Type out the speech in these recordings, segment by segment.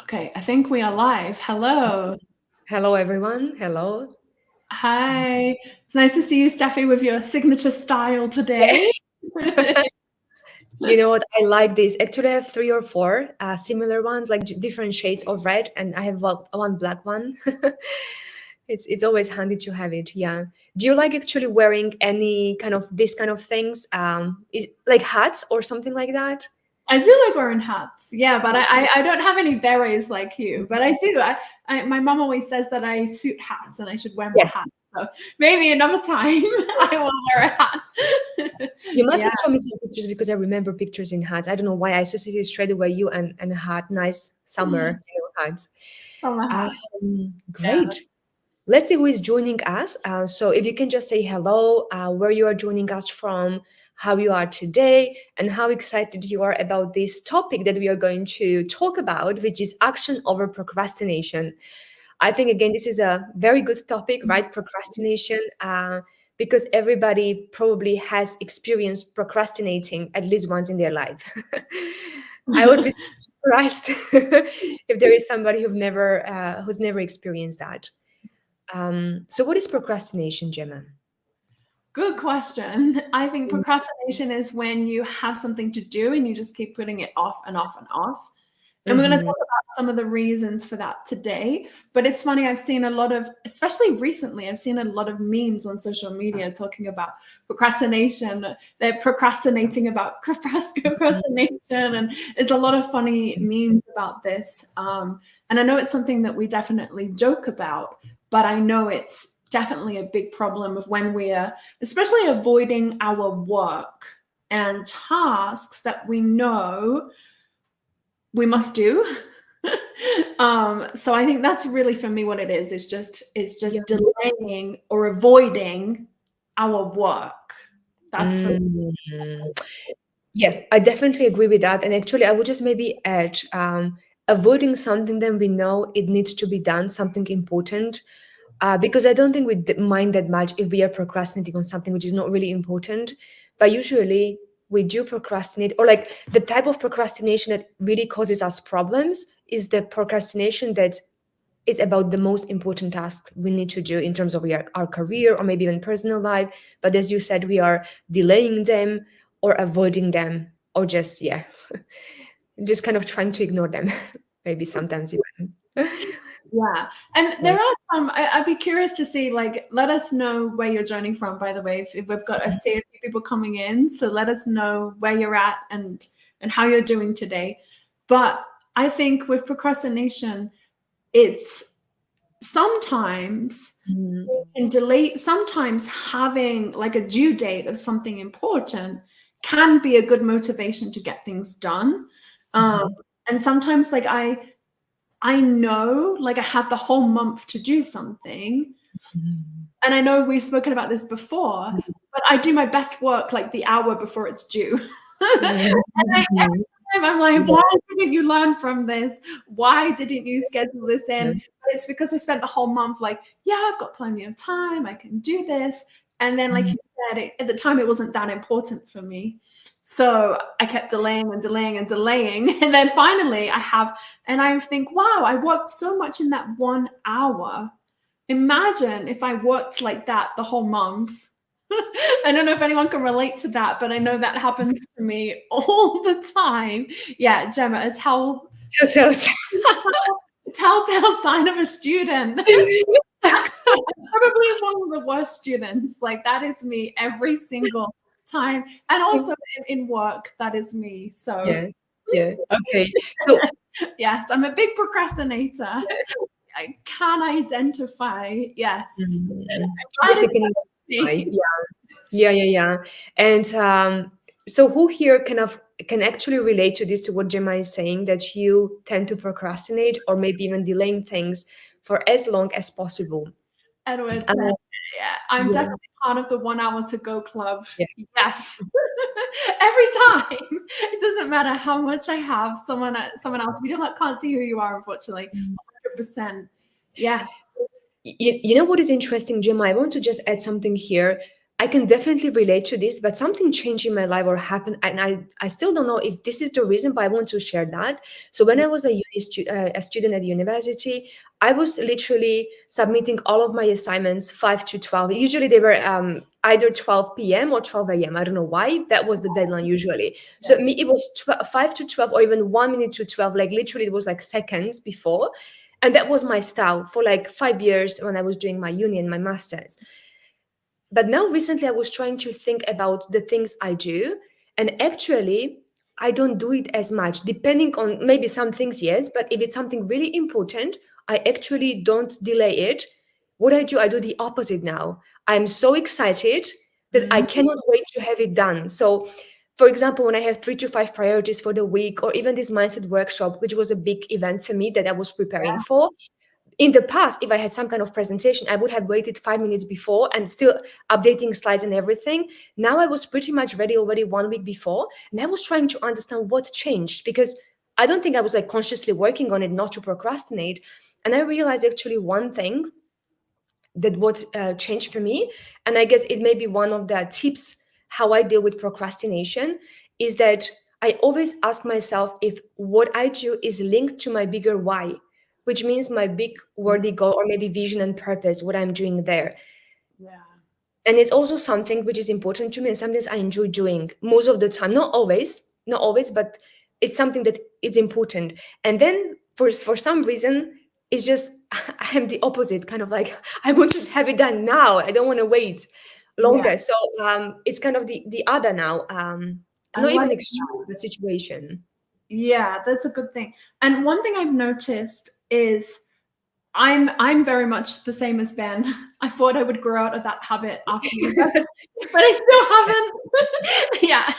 Okay, I think we are live. Hello. Hello, everyone. Hello. Hi. It's nice to see you, Steffi, with your signature style today. Yes. You know what? I like this. Actually, I have three or four similar ones, like different shades of red, and I have one black one. It's always handy to have it. Yeah. Do you like actually wearing any kind of this kind of things? Is like hats or something like that? I do like wearing hats, yeah, but I don't have any berets like you, but I do. My mom always says that I suit hats and I should wear more Yeah. hats. So maybe another time I will wear a hat. You must Yeah. have shown me some pictures because I remember pictures in hats. I don't know why I associated straight away you and a hat, nice summer, hats. Summer hats. Yeah. Great. Let's see who is joining us. So if you can just say hello, where you are joining us from, how you are today, and how excited you are about this topic that we are going to talk about, which is action over procrastination. I think, again, this is a very good topic, right? Procrastination, because everybody probably has experienced procrastinating at least once in their life. I would be surprised if there is somebody who's never experienced that. So what is procrastination, Gemma? Good question. I think procrastination is when you have something to do and you just keep putting it off and off and off. And we're going to Mm-hmm. talk about some of the reasons for that today. But it's funny, I've seen a lot of, especially recently, I've seen a lot of memes on social media talking about procrastination. They're procrastinating about procrastination. And it's a lot of funny memes about this. And I know it's something that we definitely joke about, but I know it's definitely a big problem of when we're especially avoiding our work and tasks that we know we must do. So I think that's really for me what it is. It's just Yeah. delaying or avoiding our work. That's for Mhm. Yeah, I definitely agree with that. And actually, I would just maybe add avoiding something that we know it needs to be done, something important, because I don't think we mind that much if we are procrastinating on something which is not really important. But usually we do procrastinate, or like the type of procrastination that really causes us problems is the procrastination that is about the most important tasks we need to do in terms of our career or maybe even personal life. But as you said, we are delaying them or avoiding them or just, yeah, just kind of trying to ignore them, maybe sometimes even. Yeah. And there Yes. are some, I'd be curious to see, like, let us know where you're joining from, by the way, if we've got, I see a few people coming in. So let us know where you're at and how you're doing today. But I think with procrastination, it's sometimes Mhm. can delay, sometimes having like a due date of something important can be a good motivation to get things done. Um, Mhm. and sometimes like I know like I have the whole month to do something. Mhm. And I know we've spoken about this before, but I do my best work like the hour before it's due. And Mhm. every time I'm like, Yeah. why didn't you learn from this? Why didn't you schedule this in? Yeah. But it's because I spent the whole month like, yeah, I've got plenty of time. I can do this. And then, like Mhm. you said, at the time, it wasn't that important for me. So I kept delaying and delaying and delaying. And then finally, and I think, wow, I worked so much in that 1 hour. Imagine if I worked like that the whole month. I don't know if anyone can relate to that, but I know that happens to me all the time. Yeah, Gemma, Telltale. telltale sign of a student. Probably one of the worst students. Like that is me every single time. And also in work, that is me. So Yeah. Yeah. Okay. So yes, I'm a big procrastinator. I can identify. Yes. yes, That you is can me. identify. Yeah, yeah, yeah. And so who here can actually relate to this, to what Gemma is saying, that you tend to procrastinate or maybe even delaying things for as long as possible? Edward, Uh, yeah, I'm yeah, definitely part of the 1 hour to go club. yeah. Yes. Every time. It doesn't matter how much I have, someone else. We can't see who you are, unfortunately. 100%. Yeah. You know what is interesting, Gemma? I want to just add something here. I can definitely relate to this, but something changed in my life or happened, and I still don't know if this is the reason, but I want to share that. So when I was a student at university, I was literally submitting all of my assignments 5 to 12. Usually they were either 12 p.m. or 12 a.m. I don't know why. That was the deadline usually. So Yeah. it was 5 to 12 or even 1 minute to 12. Like literally, it was like seconds before. And that was my style for like 5 years when I was doing my uni and my master's. But now recently I was trying to think about the things I do, and actually I don't do it as much, depending on maybe some things, yes, but if it's something really important, I actually don't delay it. What I do the opposite now. I'm so excited that I Mm, cannot wait to have it done. So for example, when I have 3 to 5 priorities for the week, or even this mindset workshop, which was a big event for me that I was preparing for, in the past, if I had some kind of presentation, I would have waited 5 minutes before and still updating slides and everything. Now I was pretty much ready already 1 week before, and I was trying to understand what changed, because I don't think I was like consciously working on it not to procrastinate. And I realized actually one thing that what changed for me, and I guess it may be one of the tips how I deal with procrastination, is that I always ask myself if what I do is linked to my bigger why, which means my big worthy goal or maybe vision and purpose, what I'm doing there. yeah. And it's also something which is important to me and something I enjoy doing most of the time, not always, but it's something that is important. And then for some reason, it's just I'm the opposite, kind of like I want to have it done now, I don't want to wait Yeah. longer. So it's kind of the other now, I not like even that. extreme, but situation. Yeah, that's a good thing. And one thing I've noticed is I'm very much the same as Ben. I thought I would grow out of that habit after university, but I still haven't. Yeah,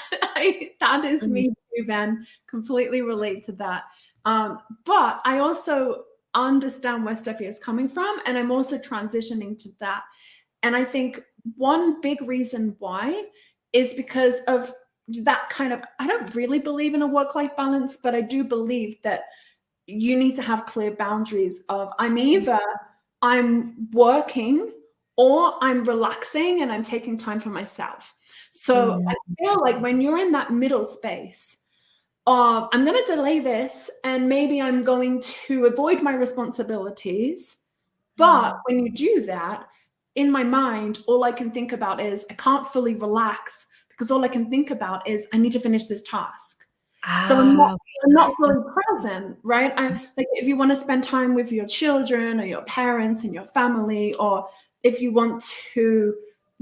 that is Mhm. me too, Ben. Completely relate to that. But I also understand where Steffi is coming from, and I'm also transitioning to that. And I think one big reason why is because of that kind of, I don't really believe in a work life balance, but I do believe that you need to have clear boundaries of I'm working or I'm relaxing and I'm taking time for myself. So Mm. I feel like when you're in that middle space of I'm going to delay this and maybe I'm going to avoid my responsibilities, but Mm. when you do that, in my mind, all I can think about is I can't fully relax because all I can think about is I need to finish this task. So Ah, I'm not okay. fully present, right? I like if you want to spend time with your children or your parents and your family, or if you want to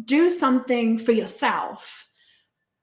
do something for yourself,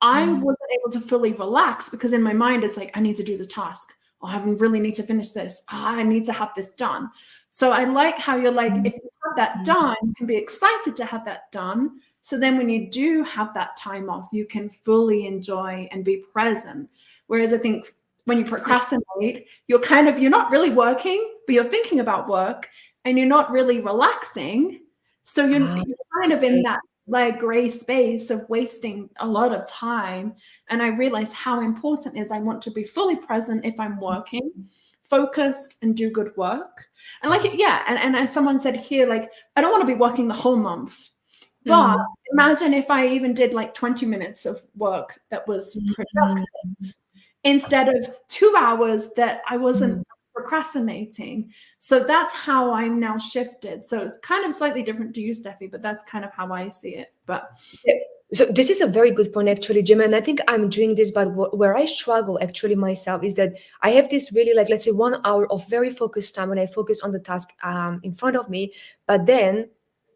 I Mm. wasn't able to fully relax because in my mind it's like I need to do this task. Oh, I really need to finish this. Oh, I need to have this done. So I like how you're like, Mm. if you have that done, you can be excited to have that done. So then when you do have that time off, you can fully enjoy and be present. Whereas I think when you procrastinate, you're not really working, but you're thinking about work and you're not really relaxing. So Ah, you're kind of in okay. that like gray space of wasting a lot of time. And I realized how important it is I want to be fully present if I'm working, focused and do good work. And like yeah, and as someone said here, like I don't want to be working the whole month. But Mm. imagine if I even did like 20 minutes of work that was Mm. productive instead of 2 hours that I wasn't Mm. procrastinating. So that's how I'm now shifted. So it's kind of slightly different to you, Steffi, but that's kind of how I see it. But Yeah. So this is a very good point, actually, Jim. And I think I'm doing this, but where I struggle actually myself is that I have this really like, let's say, 1 hour of very focused time when I focus on the task in front of me. But then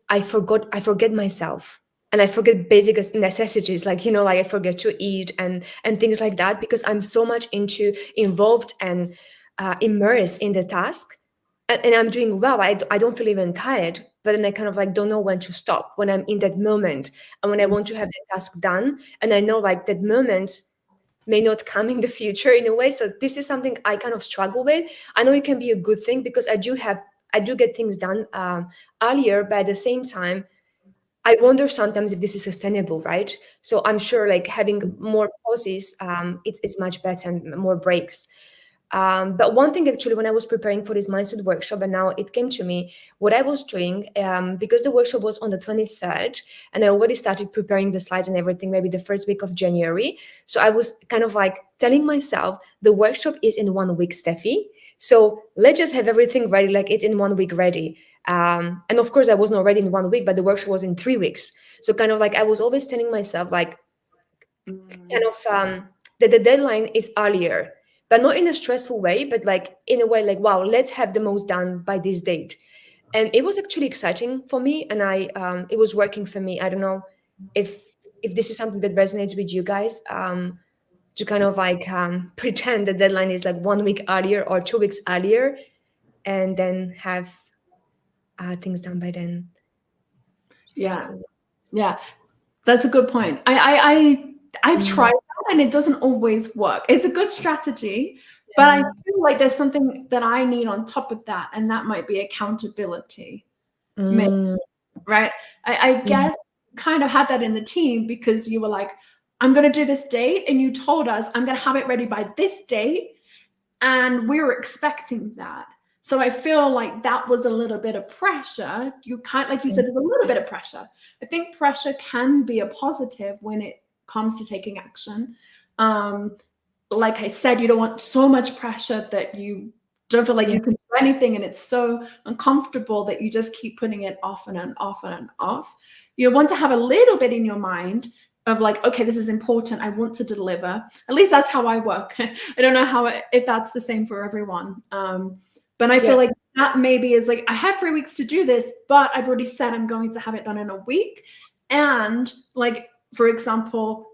I forget myself, and I forget basic necessities, like like I forget to eat and things like that, because I'm so much into involved and immersed in the task, and I'm doing well. I don't feel even tired, but then I kind of like don't know when to stop when I'm in that moment and when I want to have the task done, and I know like that moment may not come in the future in a way. So this is something I kind of struggle with. I know it can be a good thing because I do get things done earlier, but at the same time, I wonder sometimes if this is sustainable, right? So I'm sure like having more pauses, it's much better and more breaks. But one thing actually, when I was preparing for this mindset workshop, and now it came to me, what I was doing, because the workshop was on the 23rd, and I already started preparing the slides and everything, maybe the first week of January. So I was kind of like telling myself, the workshop is in 1 week, Steffi. So let's just have everything ready, like it's in 1 week ready. And of course, I was not ready in 1 week, but the workshop was in 3 weeks. So kind of like I was always telling myself, like, kind of that the deadline is earlier, but not in a stressful way, but like in a way like, wow, let's have the most done by this date. And it was actually exciting for me, and I it was working for me. I don't know if this is something that resonates with you guys, to kind of like pretend the deadline is like 1 week earlier or 2 weeks earlier, and then have things done by then. Yeah. Yeah. That's a good point. I've tried that and it doesn't always work. It's a good strategy, but I feel like there's something that I need on top of that, and that might be accountability. Mm, Right? I mm, guess kind of had that in the team because you were like, I'm going to do this date, and you told us I'm going to have it ready by this date, and we were expecting that. So I feel like that was a little bit of pressure. You can't, like you said, there's a little bit of pressure. I think pressure can be a positive when it comes to taking action. Like I said, you don't want so much pressure that you don't feel like yeah, you can do anything, and it's so uncomfortable that you just keep putting it off and off and off. You want to have a little bit in your mind of like, okay, this is important. I want to deliver. At least that's how I work. I don't know if that's the same for everyone. But I feel yeah, like that maybe is like, I have 3 weeks to do this, but I've already said I'm going to have it done in a week. And like, for example,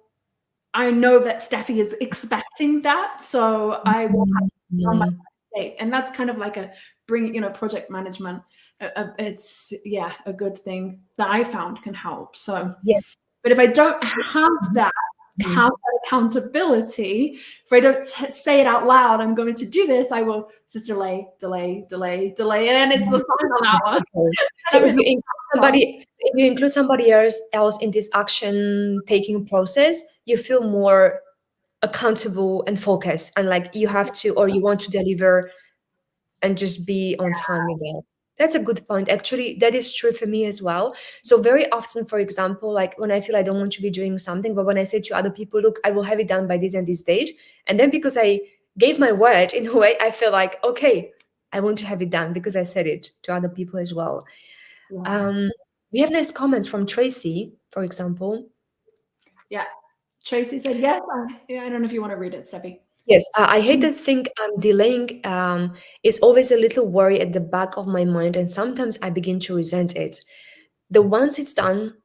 I know that Steffi is expecting that. So I will have it done by mm, that date. And that's kind of like project management. It's, yeah, a good thing that I found can help. So, yeah. but if I don't have that, Mhm. have that accountability, if I don't say it out loud, I'm going to do this, I will just delay, and it's the final hour. Okay. And So I'm in the if you include somebody else in this action taking process, you feel more accountable and focused, and like you have to, or you want to deliver and just be on time with it. That's a good point. Actually, that is true for me as well. So very often, for example, like when I feel I don't want to be doing something, but when I say to other people, look, I will have it done by this and this date, and then because I gave my word in a way, I feel like, okay, I want to have it done because I said it to other people as well. yeah. Um, we have nice comments from Tracy, for example. Yeah. Tracy said yes. Yeah, I don't know if you want to read it, Steffi. Yes, I hate to think delaying is always a little worry at the back of my mind, and sometimes I begin to resent it. The once it's done,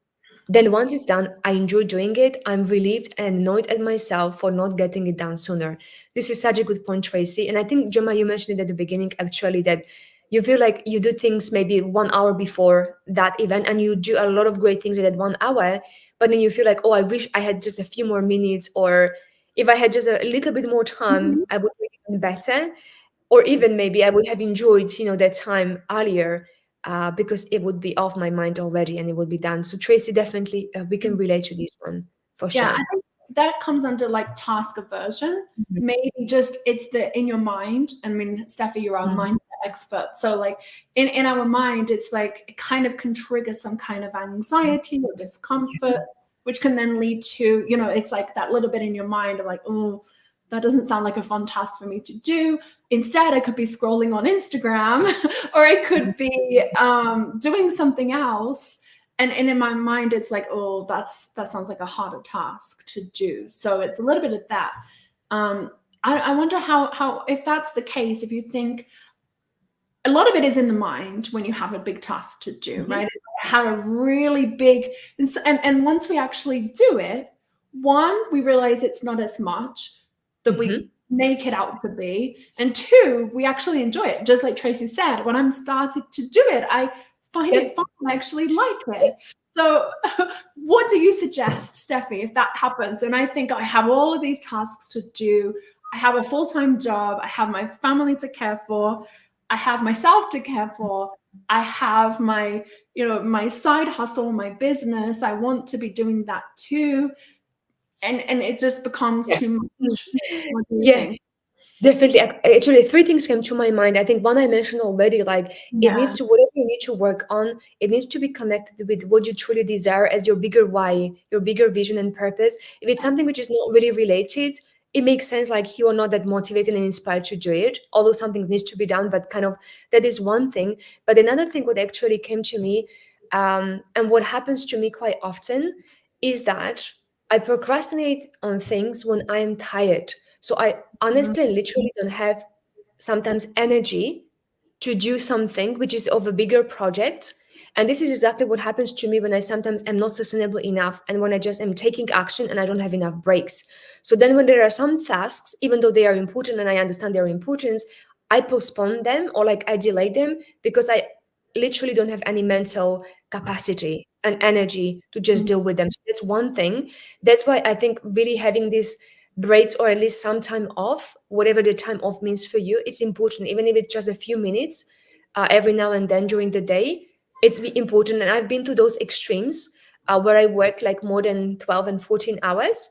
once it's done, I enjoy doing it. I'm relieved and annoyed at myself for not getting it done sooner. This is such a good point, Tracy. And I think, Gemma, you mentioned it at the beginning, actually, that you feel like you do things maybe 1 hour before that event, and you do a lot of great things in that 1 hour, but then you feel like, oh, I wish I had just a few more minutes, or if I had just a little bit more time, Mhm. I would make it even better. Or even maybe I would have enjoyed, that time earlier, because it would be off my mind already and it would be done. So Tracy, definitely, we can relate to this one for Yeah, I sure. think that comes under like task aversion. Mhm. Maybe just it's the in your mind. I mean, Steffi, you're our Mhm. mindset expert. So like in our mind, it's like it kind of can trigger some kind of anxiety or discomfort, which can then lead to, it's like that little bit in your mind of like, oh, that doesn't sound like a fun task for me to do. Instead, I could be scrolling on Instagram or I could be doing something else, and in my mind it's like, oh, that sounds like a harder task to do. So it's a little bit of that. I wonder how if that's the case, if you think a lot of it is in the mind when you have a big task to do, Mhm. right? It's like I have a really big, and once we actually do it, one, we realize it's not as much that we Mhm. make it out to be, and two, we actually enjoy it. Just like Tracy said, when I'm started to do it, I find Yeah. it fun. I actually like it. So, what do you suggest, Steffi, if that happens? And I think I have all of these tasks to do. I have a full-time job. I have my family to care for. I have myself to care for. I have my, my side hustle, my business. I want to be doing that too. And it just becomes Yeah. too much. What do you Yeah. think? Definitely. Actually, three things came to my mind. I think one I mentioned already, like it needs Yeah. to, whatever you need to work on, it needs to be connected with what you truly desire as your bigger why, your bigger vision and purpose. If it's something which is not really related, it makes sense like you are not that motivated and inspired to do it, although something needs to be done, but kind of that is one thing. But another thing what actually came to me, and what happens to me quite often is that I procrastinate on things when I am tired. So I Mhm. honestly literally don't have sometimes energy to do something which is of a bigger project. And this is exactly what happens to me when I sometimes am not sustainable enough and when I just am taking action and I don't have enough breaks. So then when there are some tasks, even though they are important and I understand their importance, I postpone them or like I delay them because I literally don't have any mental capacity and energy to just deal with them. So that's one thing. That's why I think really having these breaks or at least some time off, whatever the time off means for you, it's important, even if it's just a few minutes every now and then during the day. It's important. And I've been to those extremes where I work like more than 12 and 14 hours.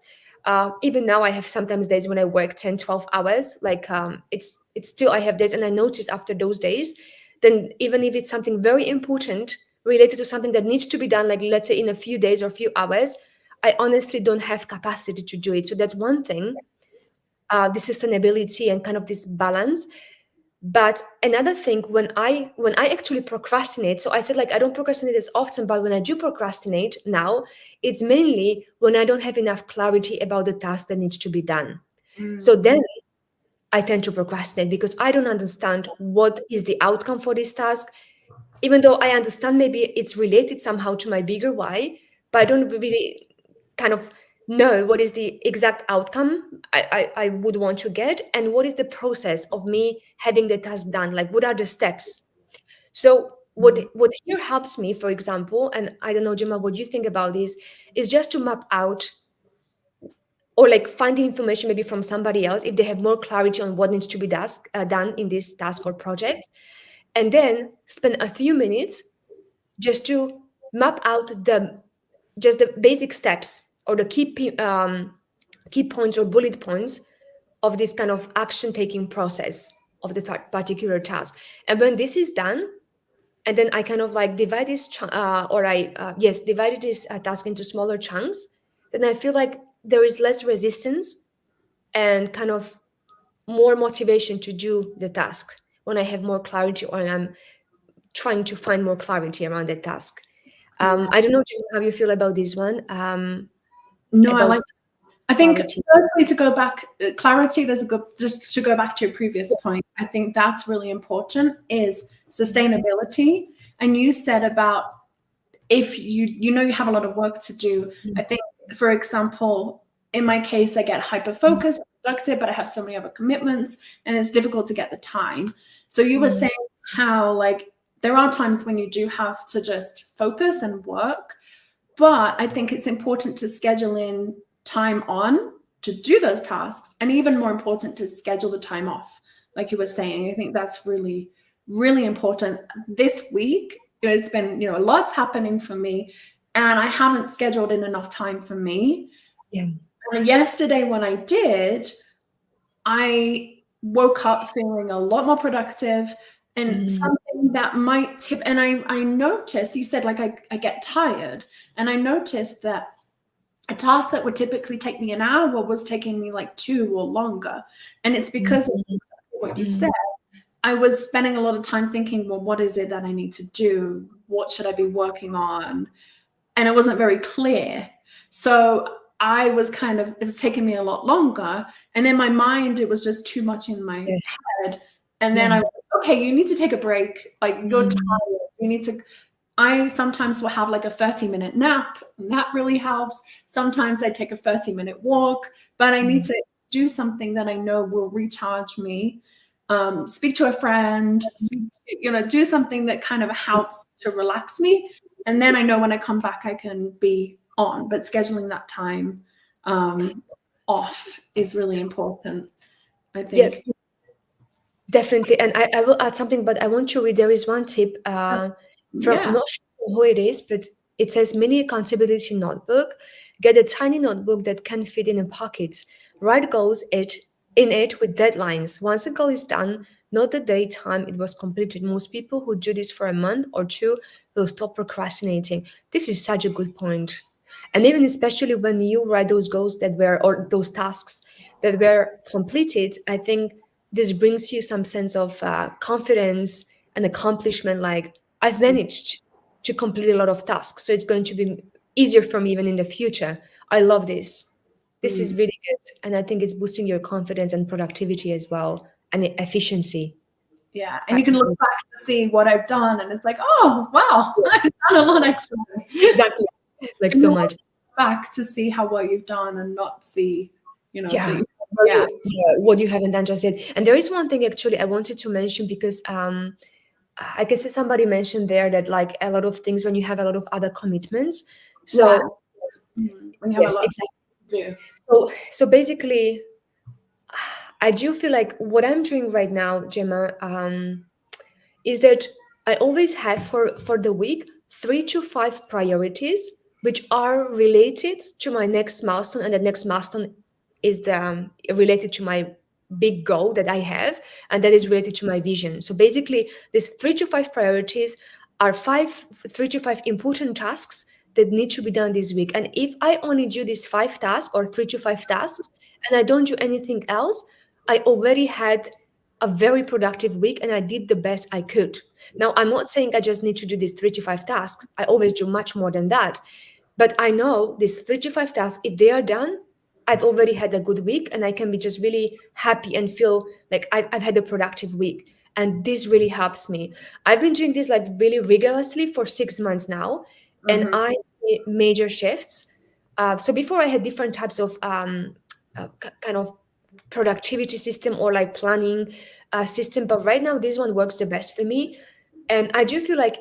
Even now, I have sometimes days when I work 10, 12 hours. Like it's still, I have days, and I notice after those days, then even if it's something very important related to something that needs to be done, like let's say in a few days or few hours, I honestly don't have capacity to do it. So that's one thing, the sustainability and kind of this balance. But another thing, when I actually procrastinate, so I said like I don't procrastinate as often, but when I do procrastinate now, it's mainly when I don't have enough clarity about the task that needs to be done. So then I tend to procrastinate because I don't understand what is the outcome for this task, even though I understand maybe it's related somehow to my bigger why, but I don't really kind of know what is the exact outcome I would want to get and what is the process of me having the task done. Like, what are the steps? So, what here helps me, for example, and I don't know, Gemma, what you think about this, is just to map out or like find the information maybe from somebody else if they have more clarity on what needs to be done in this task or project, and then spend a few minutes just to map out the basic steps or the key points or bullet points of this kind of action taking process of the particular task. And when this is done, and then I kind of like divide this or I yes divided this task into smaller chunks, then I feel like there is less resistance and kind of more motivation to do the task when I have more clarity or I'm trying to find more clarity around the task. Yeah. I don't know, Jim, how you feel about this one, No, I about like. I think clarity. firstly to go back, clarity. There's a good, just to go back to your previous point. I think that's really important. Is sustainability, and you said about if you know you have a lot of work to do. Mm, I think, for example, in my case, I get hyper mm, focused, productive, but I have so many other commitments, and it's difficult to get the time. So you were mm, saying how like there are times when you do have to just focus and work, but I think it's important to schedule in time on to do those tasks, and even more important to schedule the time off. Like you were saying, I think that's really, really important. This week, it's been, lots happening for me, and I haven't scheduled in enough time for me. yeah. And yesterday, when I did, I woke up feeling a lot more productive, and Mm, something that might tip. And I noticed, you said like I get tired, and I noticed that a task that would typically take me an hour was taking me like 2 or longer. And it's mm, because of what you said. mm, I was spending a lot of time thinking, well, what is it that I need to do? What should I be working on? And it wasn't very clear. So I was it was taking me a lot longer. And in my mind, it was just too much in my yes. head. And Yeah. then I was like, okay, you need to take a break. Like you're Mm, tired. You need to. I sometimes will have like a 30-minute nap, and that really helps. Sometimes I take a 30-minute walk, but I need mm, to do something that I know will recharge me. Speak to a friend, do something that kind of helps to relax me. And then I know when I come back, I can be on. But scheduling that time off is really important, I yeah, think. definitely. And I will add something, but I want to read. There is one tip from, I'm Yeah. not sure who it is, but it says mini accountability notebook. Get a tiny notebook that can fit in a pocket. Write goals, in it with deadlines. Once a goal is done, not the daytime it was completed. Most people who do this for a month or two will stop procrastinating. This is such a good point. And even especially when you write those goals that were, or those tasks that were completed, I think this brings you some sense of confidence and accomplishment. Like, I've managed to complete a lot of tasks, so it's going to be easier for me even in the future. I love this. This is Mm. really good. And I think it's boosting your confidence and productivity as well, and efficiency. Yeah, and I you can look think. back to see what I've done, and it's like, oh wow, Yeah, I've done a lot actually. exactly. Like And so you want much. to look back to see how well you've done, and not see, Yeah. that. Yeah, Yeah, what you haven't done just yet. And there is one thing actually I wanted to mention because I guess somebody mentioned there that like a lot of things when you have a lot of other commitments. yeah. So When you have a yes, lot exactly. to do. So basically I do feel like what I'm doing right now, Gemma, is that I always have for the week 3 to 5 priorities which are related to my next milestone, and the next milestone is related to my big goal that I have, and that is related to my vision. So basically, these 3 to 5 priorities are 3 to 5 important tasks that need to be done this week. And if I only do these 5 tasks or 3 to 5 tasks, and I don't do anything else, I already had a very productive week and I did the best I could. Now, I'm not saying I just need to do these 3 to 5 tasks. I always do much more than that. But I know these 3 to 5 tasks, if they are done, I've already had a good week and I can be just really happy and feel like I've had a productive week. And this really helps me. I've been doing this like really rigorously for 6 months now, and Mhm. I see major shifts. So before I had different types of kind of productivity system or like planning system, but right now this one works the best for me. And I do feel like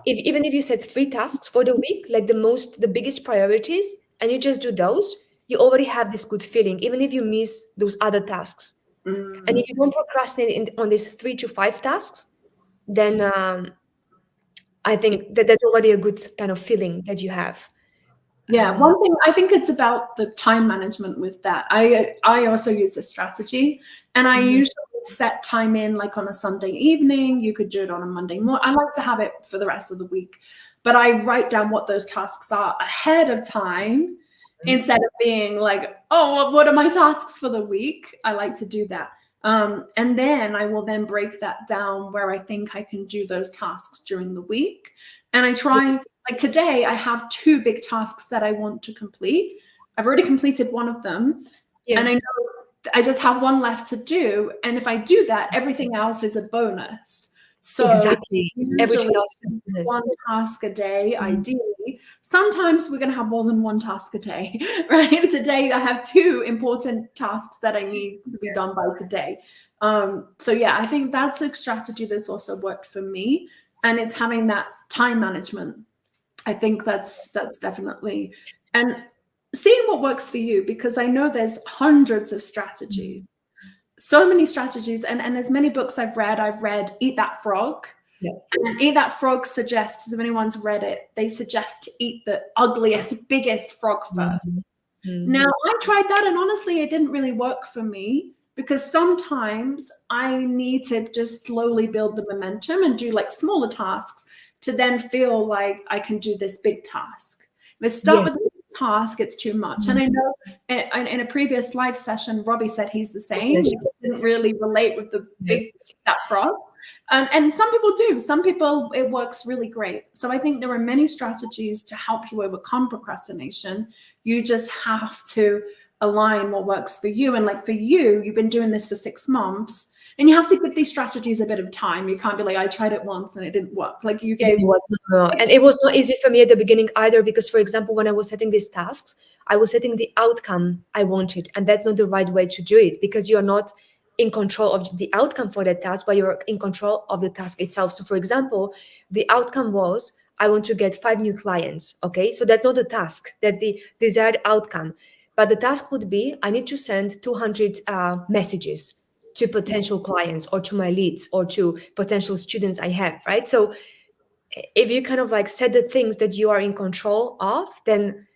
even if you set 3 tasks for the week, like the biggest priorities, and you just do those, you already have this good feeling even if you miss those other tasks. And Mm. if you don't procrastinate on these 3 to 5 tasks, then I think that that's already a good kind of feeling that you have. Yeah, um, one thing I think it's about the time management with that. I also use this strategy, and I mhm. usually set time in like on a Sunday evening. You could do it on a Monday morning. I like to have it for the rest of the week, but I write down what those tasks are ahead of time instead of being like, oh, what are my tasks for the week? I like to do that. And then I will then break that down where I think I can do those tasks during the week. And I try, Yes. like today, I have 2 big tasks that I want to complete. I've already completed one of them, Yeah, and I know I just have one left to do. And if I do that, everything else is a bonus. So exactly. usually Everything else is a bonus. one task a day, Mhm. ideally. Sometimes we're going to have more than one task a day, right? Today, I have 2 important tasks that I need to be done by today. So yeah, I think that's a strategy that's also worked for me, and it's having that time management. I think that's definitely, and seeing what works for you, because I know there's hundreds of Mhm. strategies, so many strategies, and as many books I've read Eat That Frog. Yeah. And Eat That Frog suggests, if anyone's read it, they suggest to eat the ugliest, biggest frog first. Mhm. Now, Mhm. I tried that, and honestly, it didn't really work for me, because sometimes I need to just slowly build the momentum and do like smaller tasks to then feel like I can do this big task. If I start with Yes. the big task, it's too much. And Mhm. I know in a previous live session, Robbie said he's the You same. He mentioned didn't really relate with the it. big that frog. And some people do. Some people, it works really great. So I think there are many strategies to help you overcome procrastination. You just have to align what works for you. And like for you, you've been doing this for 6 months, and you have to give these strategies a bit of time. You can't be like, I tried it once and it didn't work. Like you It gave. didn't work. No. And it was not easy for me at the beginning either, because, for example, when I was setting these tasks, I was setting the outcome I wanted. And that's not the right way to do it, because you're not in control of the outcome for that task, but you're in control of the task itself. So, for example, the outcome was I want to get 5 new clients. Okay. So that's not the task, that's the desired outcome. But the task would be I need to send 200 messages to potential clients or to my leads or to potential students I have, right? So if you kind of like set the things that you are in control of, then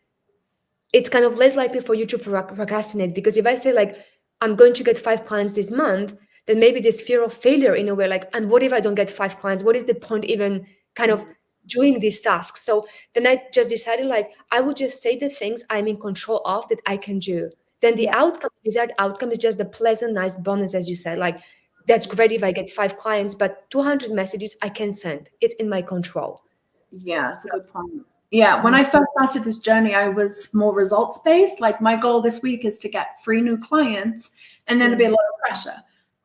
it's kind of less likely for you to procrastinate. Because if I say like I'm going to get 5 clients this month, then maybe this fear of failure in a way, like, and what if I don't get 5 clients? What is the point even kind of doing these tasks? So then I just decided, like, I would just say the things I'm in control of that I can do. Then the outcome, desired outcome, is just the pleasant, nice bonus, as you said. Like, that's great if I get 5 clients, but 200 messages I can send. It's in my control. Yeah, that's a good point. Yeah, when I first started this journey, I was more results based. Like, my goal this week is to get 3 new clients, and then it'd be a lot of pressure.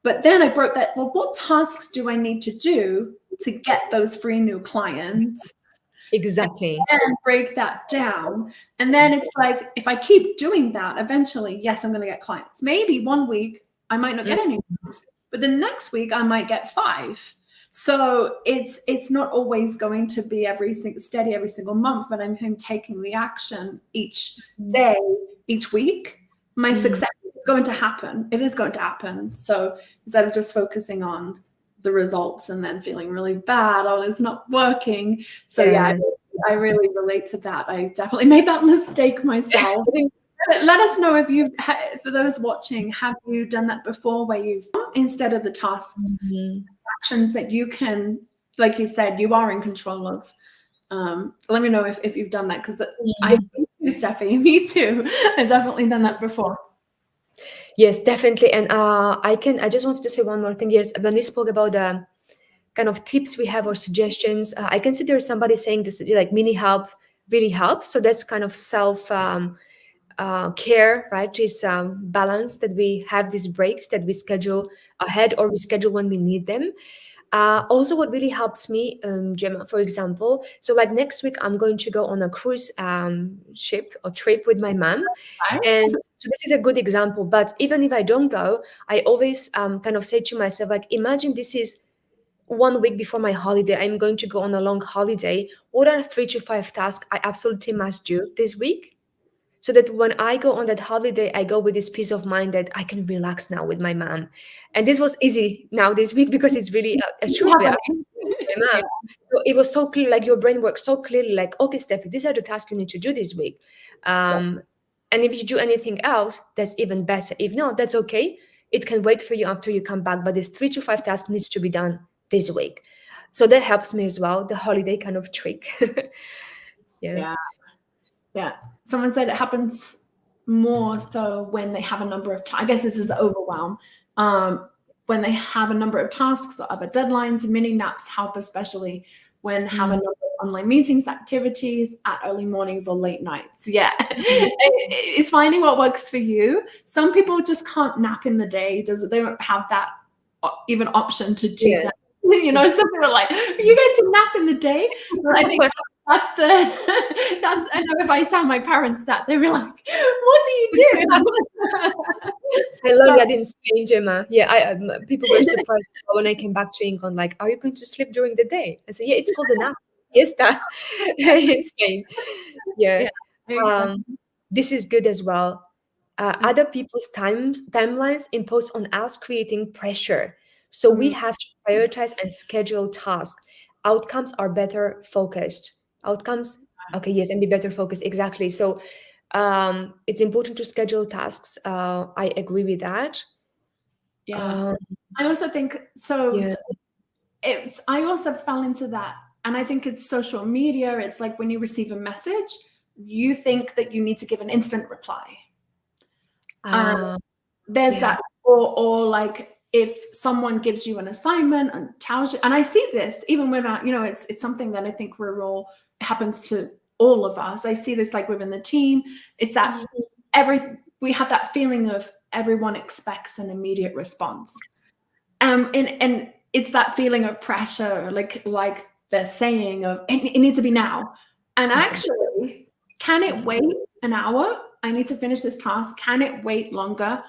But then I broke that. Well, what tasks do I need to do to get those 3 new clients? Exactly. And break that down. And then it's like, if I keep doing that, eventually, yes, I'm going to get clients. Maybe one week I might not get any clients, but the next week I might get 5. So it's not always going to be steady every single month, but I'm taking the action each day, each week. My success is going to happen. It is going to happen. So instead of just focusing on the results and then feeling really bad, oh, it's not working. So yeah, I really relate to that. I definitely made that mistake myself. Let us know if you've, for those watching, have you done that before, where you've, instead of the tasks, actions that you can, like you said, you are in control of. Let me know if you've done that, because I too, Steffi, me too. I've definitely done that before. Yes, definitely. And I just wanted to say one more thing. Yes, when we spoke about the kind of tips we have or suggestions, I can see there's somebody saying this, like, mini help really helps. So that's kind of self care, right? This balance, that we have these breaks that we schedule ahead, or we schedule when we need them. Also, what really helps me, Gemma, for example, so like next week, I'm going to go on a cruise ship or trip with my mom. And so this is a good example. But even if I don't go, I always kind of say to myself, like, imagine this is 1 week before my holiday. I'm going to go on a long holiday. What are 3 to 5 tasks I absolutely must do this week? So that when I go on that holiday, I go with this peace of mind that I can relax now with my mom. And this was easy now this week, because it's really a short week with my mom. So it was so clear, like, your brain works so clearly, like, okay, Steffi, these are the tasks you need to do this week. And if you do anything else, that's even better. If not, that's okay. It can wait for you after you come back. But this 3 to 5 tasks needs to be done this week. So that helps me as well, the holiday kind of trick. Yeah. Someone said it happens more so when they have a number of I guess this is the overwhelm. When they have a number of tasks or other deadlines, mini naps help, especially when have a number of online meetings, activities at early mornings or late nights. Yeah. It's finding what works for you. Some people just can't nap in the day. They don't have that even option to do that. You know, some people are like, you get to nap in the day. I think that's I know if I tell my parents that, they'll be like, what do you do? I love that in Spain, Gemma. Yeah, people were surprised when I came back to England, like, are you going to sleep during the day? I said, yeah, it's called a nap. Yes, that in Spain. Yeah. This is good as well. Other people's timelines impose on us, creating pressure. So we have to prioritize and schedule tasks. Outcomes are better focused. Outcomes, okay, yes, and be better focused, exactly. So it's important to schedule tasks. I agree with that. I also think so. I also fell into that, and I think it's social media. It's like when you receive a message, you think that you need to give an instant reply. There's that, or like, if someone gives you an assignment and tells you, and I see this even when it's something that I think it happens to all of us. I see this like within the team. It's that we have that feeling of everyone expects an immediate response. And it's that feeling of pressure, like they're saying of it needs to be now. And actually, can it wait an hour? I need to finish this task. Can it wait longer?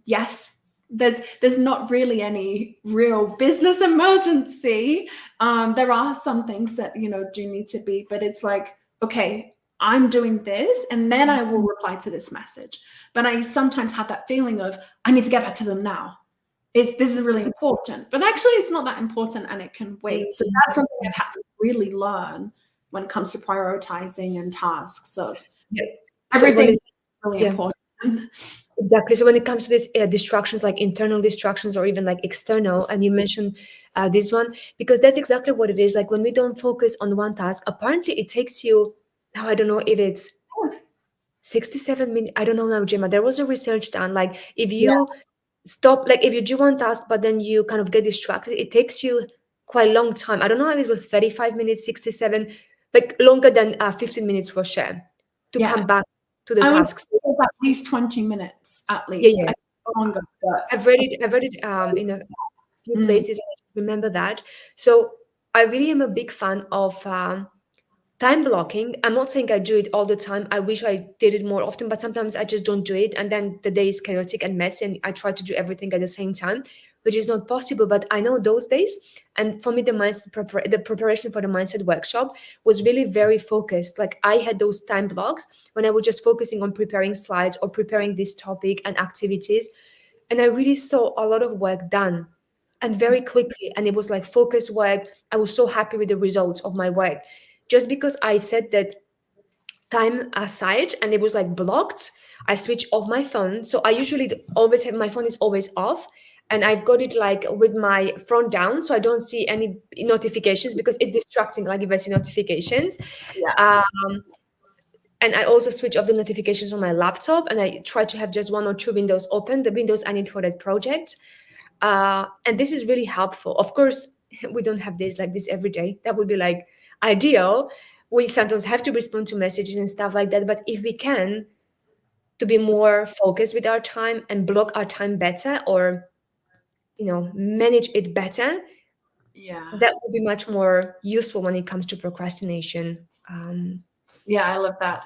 Yes, there's not really any real business emergency. There are some things that do need to be, but it's like, okay, I'm doing this, and then I will reply to this message. But I sometimes have that feeling of I need to get back to them now. This is really important, but actually it's not that important, and it can wait. So that's something I've had to really learn when it comes to prioritizing and tasks. So everything is really important. Exactly. So when it comes to these distractions, like internal distractions or even like external, and you mentioned this one, because that's exactly what it is. Like when we don't focus on one task, apparently it takes you, now I don't know if it's 67 minutes. I don't know now, Gemma. There was a research done. Like if Yeah, you stop, like if you do one task, but then you kind of get distracted, it takes you quite a long time. I don't know if it was 35 minutes, 67, like longer than 15 minutes for sure to yeah. come back to the I would tasks. say it's at least 20 minutes at Yeah, least. yeah. I think longer, but I've read it in a few mm, places, and I just remember that. So I really am a big fan of time blocking. I'm not saying I do it all the time. I wish I did it more often, but sometimes I just don't do it. And then the day is chaotic and messy, and I try to do everything at the same time, which is not possible. But I know those days. And for me, the preparation for the mindset workshop was really very focused. Like I had those time blocks when I was just focusing on preparing slides or preparing this topic and activities. And I really saw a lot of work done and very quickly. And it was like focus work. I was so happy with the results of my work just because I set that time aside and it was like blocked. I switch off my phone. So I usually always have my phone is always off. And I've got it like with my front down, so I don't see any notifications because it's distracting. Like if I see notifications, yeah, um, and I also switch off the notifications on my laptop, and I try to have just one or two windows open, the windows I need for that project. And this is really helpful. Of course, we don't have this like this every day. That would be like ideal. We sometimes have to respond to messages and stuff like that. But if we can, to be more focused with our time and block our time better, or manage it better, yeah. that would be much more useful when it comes to procrastination. Yeah, I love that.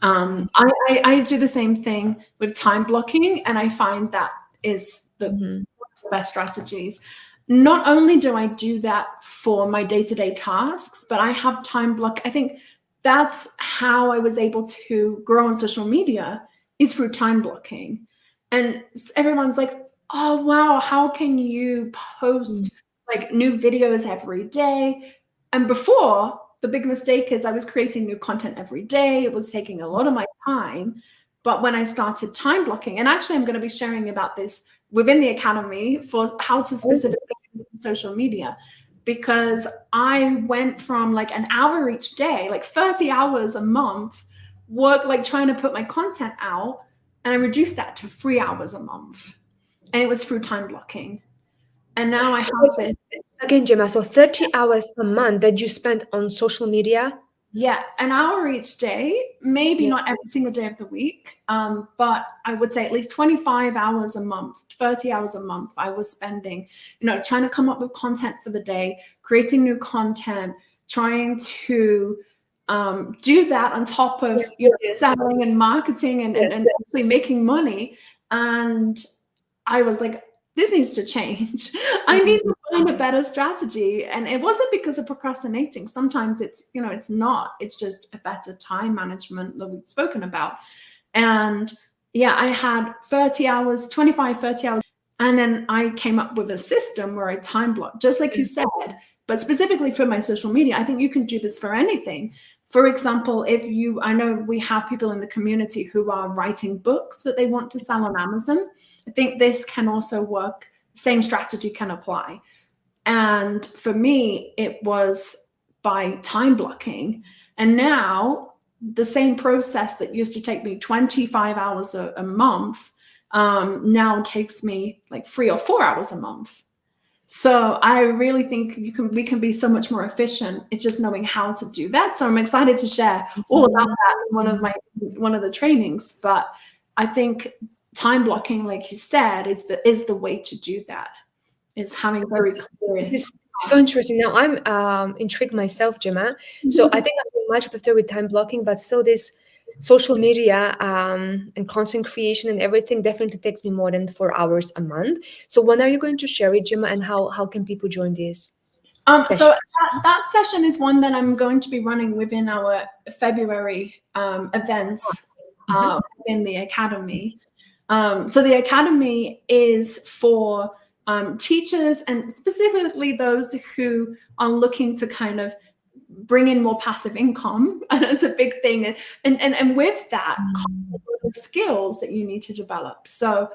I do the same thing with time blocking, and I find that is the Mhm. best strategies. Not only do I do that for my day-to-day tasks, but I have time block. I think that's how I was able to grow on social media is through time blocking. And everyone's like, "Oh wow, how can you Mm. post like new videos every day?" And before, the big mistake is I was creating new content every day. It was taking a lot of my time. But when I started time blocking, and actually I'm going to be sharing about this within the academy for how to Oh, specifically use social media, because I went from like an hour each day, like 30 hours a month, work like trying to put my content out, and I reduced that to 3 hours a month. And it was through time blocking. And now I have so this. just again, Gemma, so 30 hours a month that you spend on social media. Yeah, an hour each day, maybe Yeah. not every single day of the week, but I would say at least 25 hours a month, 30 hours a month, I was spending, trying to come up with content for the day, creating new content, trying to do that on top Yeah. of, Yeah. selling and marketing and, Yeah. and, and actually making money. And I was like, this needs to change. I need Mhm. to find a better strategy. And it wasn't because of procrastinating. Sometimes it's not. It's just a better time management that we've spoken about. And yeah, I had 30 hours, 25, 30 hours. And then I came up with a system where I time block, just like you said, but specifically for my social media. I think you can do this for anything. For example, I know we have people in the community who are writing books that they want to sell on Amazon. I think this can also work. Same strategy can apply. And for me, it was by time blocking. And now the same process that used to take me 25 hours a month now takes me like 3 or 4 hours a month. So I really think we can be so much more efficient. It's just knowing how to do that. So I'm excited to share all about that in one of the trainings. But I think time blocking, like you said, is the way to do that. Is having very clear This is so tasks. interesting. Now I'm intrigued myself, Gemma. So I think I'm doing much better with time blocking, but still this social media and content creation and everything definitely takes me more than 4 hours a month. So when are you going to share it, Gemma, and how can people join this So session? that session is one that I'm going to be running within our February events Mhm. in the academy. So the academy is for teachers and specifically those who are looking to kind of bring in more passive income, and it's a big thing. And with that comes a lot of skills that you need to develop. So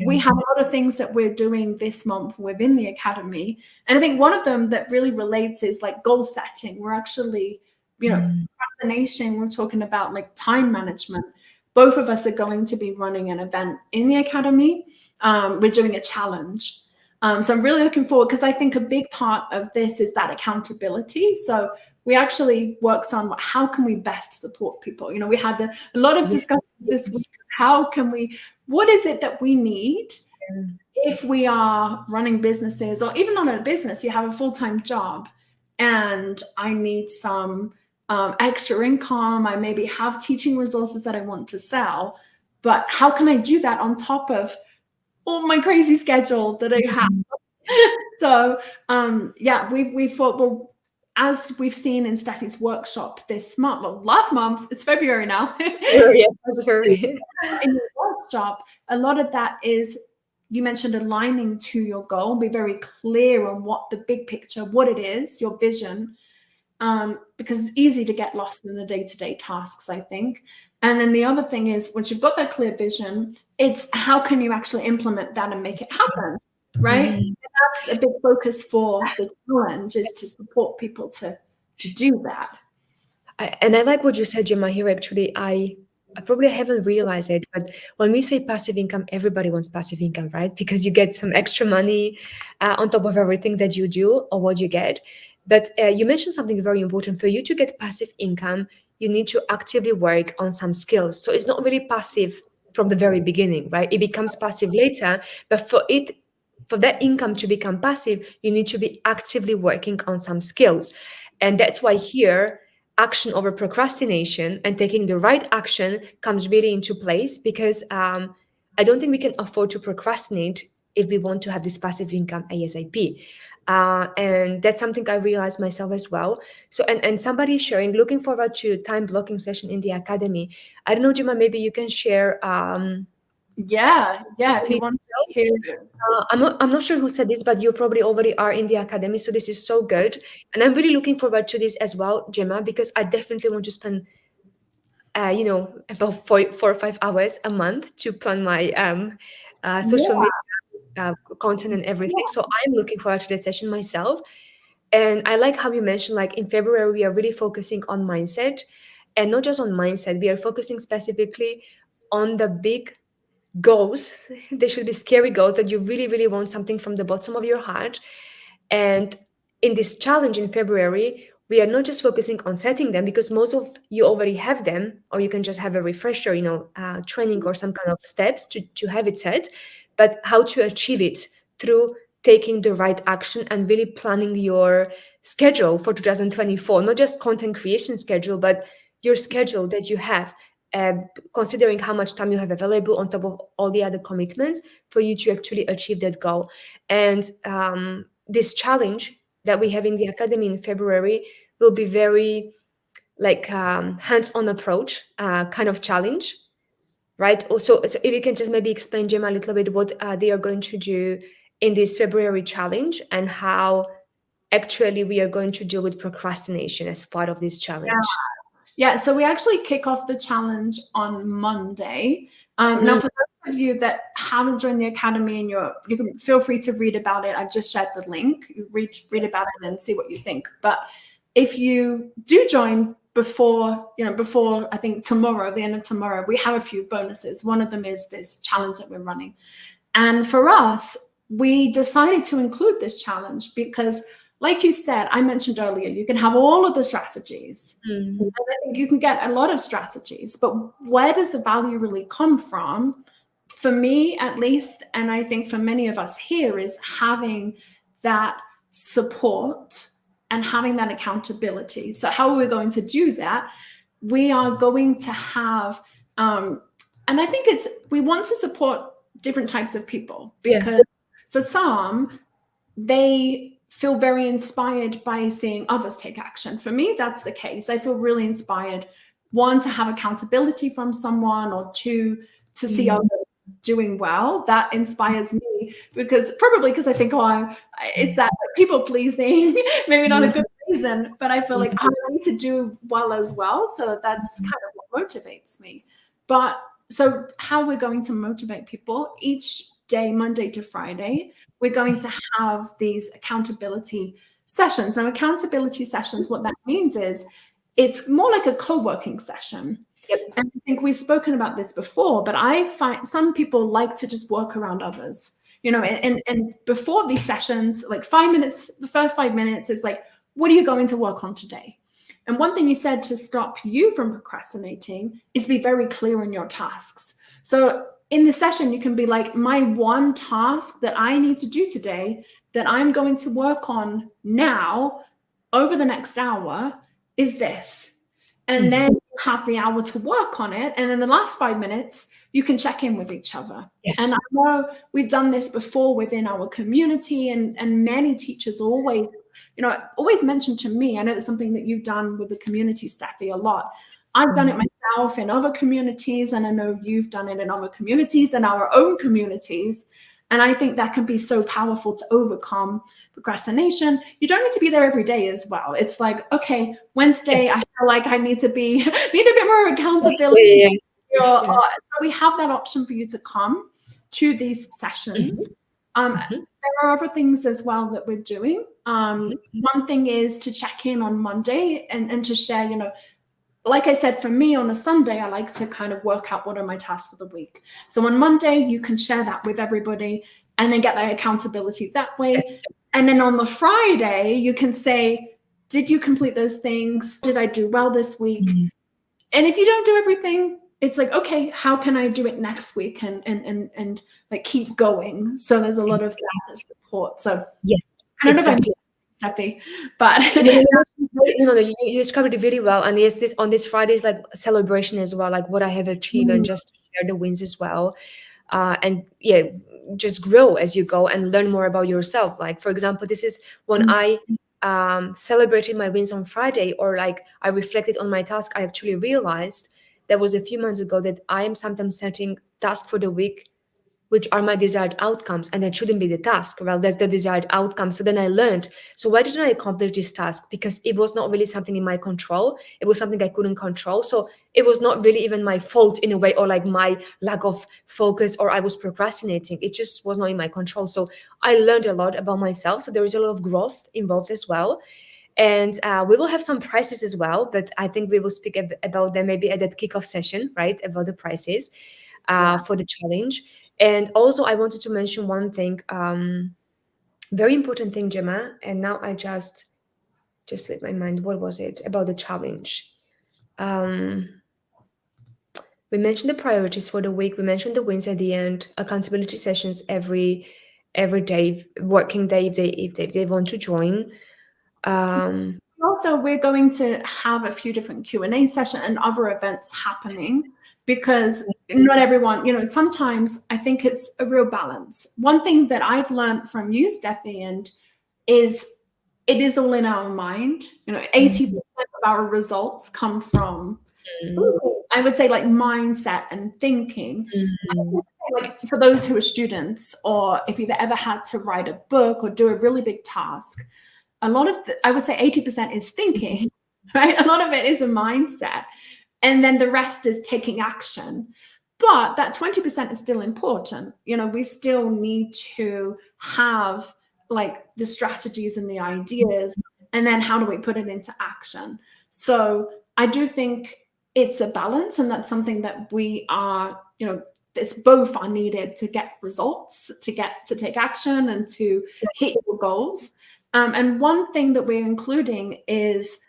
we have a lot of things that we're doing this month within the academy. And I think one of them that really relates is like goal setting. We're actually, procrastination, we're talking about like time management. Both of us are going to be running an event in the academy. We're doing a challenge. So I'm really looking forward, because I think a big part of this is that accountability. So we actually worked on how can we best support people. We had a lot of discussions this week. What is it that we need if we are running businesses, or even not a business, you have a full-time job and I need some extra income. I maybe have teaching resources that I want to sell, but how can I do that on top of all my crazy schedule that I have? So we thought, well, as we've seen in Steffi's workshop this month, well, last month, it's February now. In your workshop, a lot of that is, you mentioned aligning to your goal, be very clear on what the big picture, what it is, your vision, because it's easy to get lost in the day-to-day tasks, I think. And then the other thing is, once you've got that clear vision, it's how can you actually implement that and make it happen, right? And that's a big focus for the challenge, is to support people to do that. And I like what you said, Gemma, here. Actually, I probably haven't realized it, but when we say passive income, everybody wants passive income, right? Because you get some extra money on top of everything that you do or what you get. But you mentioned something very important. For you to get passive income, you need to actively work on some skills. So it's not really passive from the very beginning, right? It becomes passive later. But for that income to become passive, you need to be actively working on some skills. And that's why here, action over procrastination and taking the right action comes really into place, because I don't think we can afford to procrastinate if we want to have this passive income ASAP. And that's something I realized myself as well. So, and somebody sharing, looking forward to time blocking session in the academy. I don't know, Gemma, maybe you can share. If you want to. I'm not sure who said this, but you probably already are in the academy. So this is so good. And I'm really looking forward to this as well, Gemma, because I definitely want to spend, about 4 or 5 hours a month to plan my social media content and everything. So I'm looking forward to that session myself. And I like how you mentioned, like in February, we are really focusing on mindset, and not just on mindset, we are focusing specifically on the big goals. They should be scary goals that you really, really want something from the bottom of your heart. And in this challenge in February, we are not just focusing on setting them, because most of you already have them, or you can just have a refresher, training or some kind of steps to have it set, but how to achieve it through taking the right action and really planning your schedule for 2024, not just content creation schedule, but your schedule that you have, considering how much time you have available on top of all the other commitments for you to actually achieve that goal. And this challenge that we have in the academy in February will be very hands-on approach kind of challenge, right? Also, so if you can just maybe explain, Gemma, a little bit what they are going to do in this February challenge, and how actually we are going to deal with procrastination as part of this challenge. Yeah, so we actually kick off the challenge on Monday. Now, for those of you that haven't joined the academy and you can feel free to read about it. I've just shared the link. Read about it and see what you think. But if you do join before I think tomorrow, the end of tomorrow, we have a few bonuses. One of them is this challenge that we're running. And for us, we decided to include this challenge because, like you said, I mentioned earlier, you can have all of the strategies. And I think you can get a lot of strategies, but where does the value really come from? For me, at least, and I think for many of us here, is having that support and having that accountability. So how are we going to do that? We are going to have, and I think we want to support different types of people, because for some, they feel very inspired by seeing others take action. For me, that's the case. I feel really inspired, one, to have accountability from someone, or two, to see others doing well. That inspires me, because I think, it's that people pleasing, maybe not a good season, but I feel like I need to do well as well. So that's kind of what motivates me. But so how we're going to motivate people each day, Monday to Friday, we're going to have these accountability sessions. Now, accountability sessions, what that means is it's more like a co-working session. Yep. And I think we've spoken about this before, but I find some people like to just work around others. And before these sessions, like 5 minutes, the first 5 minutes is like, what are you going to work on today? And one thing you said to stop you from procrastinating is be very clear in your tasks. So in the session, you can be like, my one task that I need to do today that I'm going to work on now over the next hour is this. And then you have the hour to work on it. And then the last 5 minutes, you can check in with each other. Yes. And I know we've done this before within our community, and many teachers always mention to me, I know it's something that you've done with the community, Steffi, a lot. I've done it myself in other communities, and I know you've done it in other communities and our own communities. And I think that can be so powerful to overcome procrastination. You don't need to be there every day as well. It's like, okay, Wednesday, I feel like I need a bit more accountability. So we have that option for you to come to these sessions. There are other things as well that we're doing. One thing is to check in on Monday and to share, like I said, for me on a Sunday, I like to kind of work out what are my tasks for the week. So on Monday, you can share that with everybody and then get that accountability that way. Yes. And then on the Friday, you can say, did you complete those things? Did I do well this week? And if you don't do everything, it's like, okay, how can I do it next week and like keep going? So there's a lot of support. So yeah, I don't know if I'm Steffi, but you described it really well. And yes, on this Friday is like a celebration as well, like what I have achieved, and just to share the wins as well. And yeah, just grow as you go and learn more about yourself. Like, for example, this is when I celebrated my wins on Friday, or like I reflected on my task. I actually realized that was a few months ago that I am sometimes setting tasks for the week which are my desired outcomes, and that shouldn't be the task. Well, that's the desired outcome. So then I learned, so why didn't I accomplish this task? Because it was not really something in my control. It was something I couldn't control. So it was not really even my fault in a way, or like my lack of focus, or I was procrastinating. It just was not in my control. So I learned a lot about myself. So there is a lot of growth involved as well. And we will have some prices as well, but I think we will speak about them maybe at that kickoff session, right? About the prices for the challenge. And also, I wanted to mention one thing, very important thing, Gemma. And now I just slipped my mind. What was it about the challenge? We mentioned the priorities for the week. We mentioned the wins at the end. Accountability sessions every day, working day if they want to join. Also, we're going to have a few different Q&A sessions and other events happening, because not everyone, sometimes I think it's a real balance. One thing that I've learned from you, Steffi, is it is all in our mind. 80% of our results come from, I would say, like mindset and thinking. Like for those who are students, or if you've ever had to write a book or do a really big task, a lot of I would say 80% is thinking, right? A lot of it is a mindset. And then the rest is taking action. But that 20% is still important. We still need to have like the strategies and the ideas, and then how do we put it into action? So I do think it's a balance, and that's something that we are, it's both are needed to get results, to take action and to hit your goals. And one thing that we're including is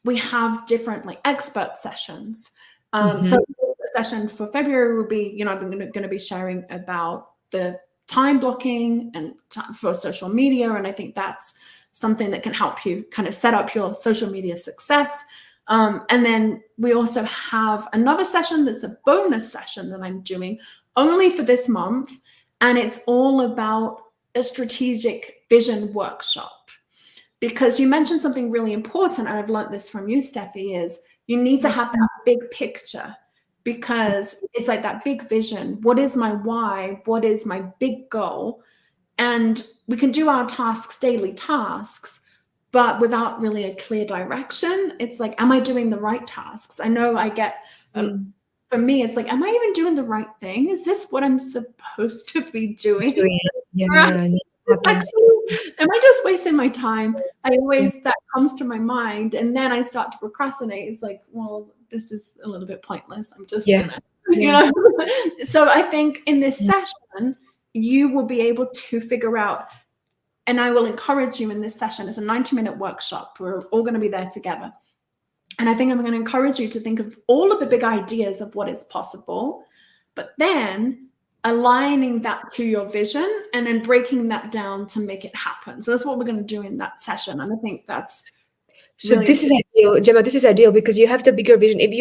we have different like expert sessions. So the session for February will be, I'm going to be sharing about the time blocking and for social media. And I think that's something that can help you kind of set up your social media success. And then we also have another session that's a bonus session that I'm doing only for this month. And it's all about a strategic vision workshop. Because you mentioned something really important, and I've learned this from you, Steffi, is you need to have that big picture, because it's like that big vision. What is my why? What is my big goal? And we can do our tasks, daily tasks, but without really a clear direction. It's like, am I doing the right tasks? I know I get, for me, it's like, am I even doing the right thing? Is this what I'm supposed to be doing? Doing it. Yeah, it happens. Am I just wasting my time? That comes to my mind, and then I start to procrastinate. It's like, well, this is a little bit pointless. I'm just gonna, So I think in this session, you will be able to figure out, and I will encourage you in this session. It's a 90-minute workshop. We're all going to be there together. And I think I'm going to encourage you to think of all of the big ideas of what is possible, but then aligning that to your vision and then breaking that down to make it happen. So that's what we're going to do in that session. And I think that's So really this is ideal, Gemma. This is ideal because you have the bigger vision. If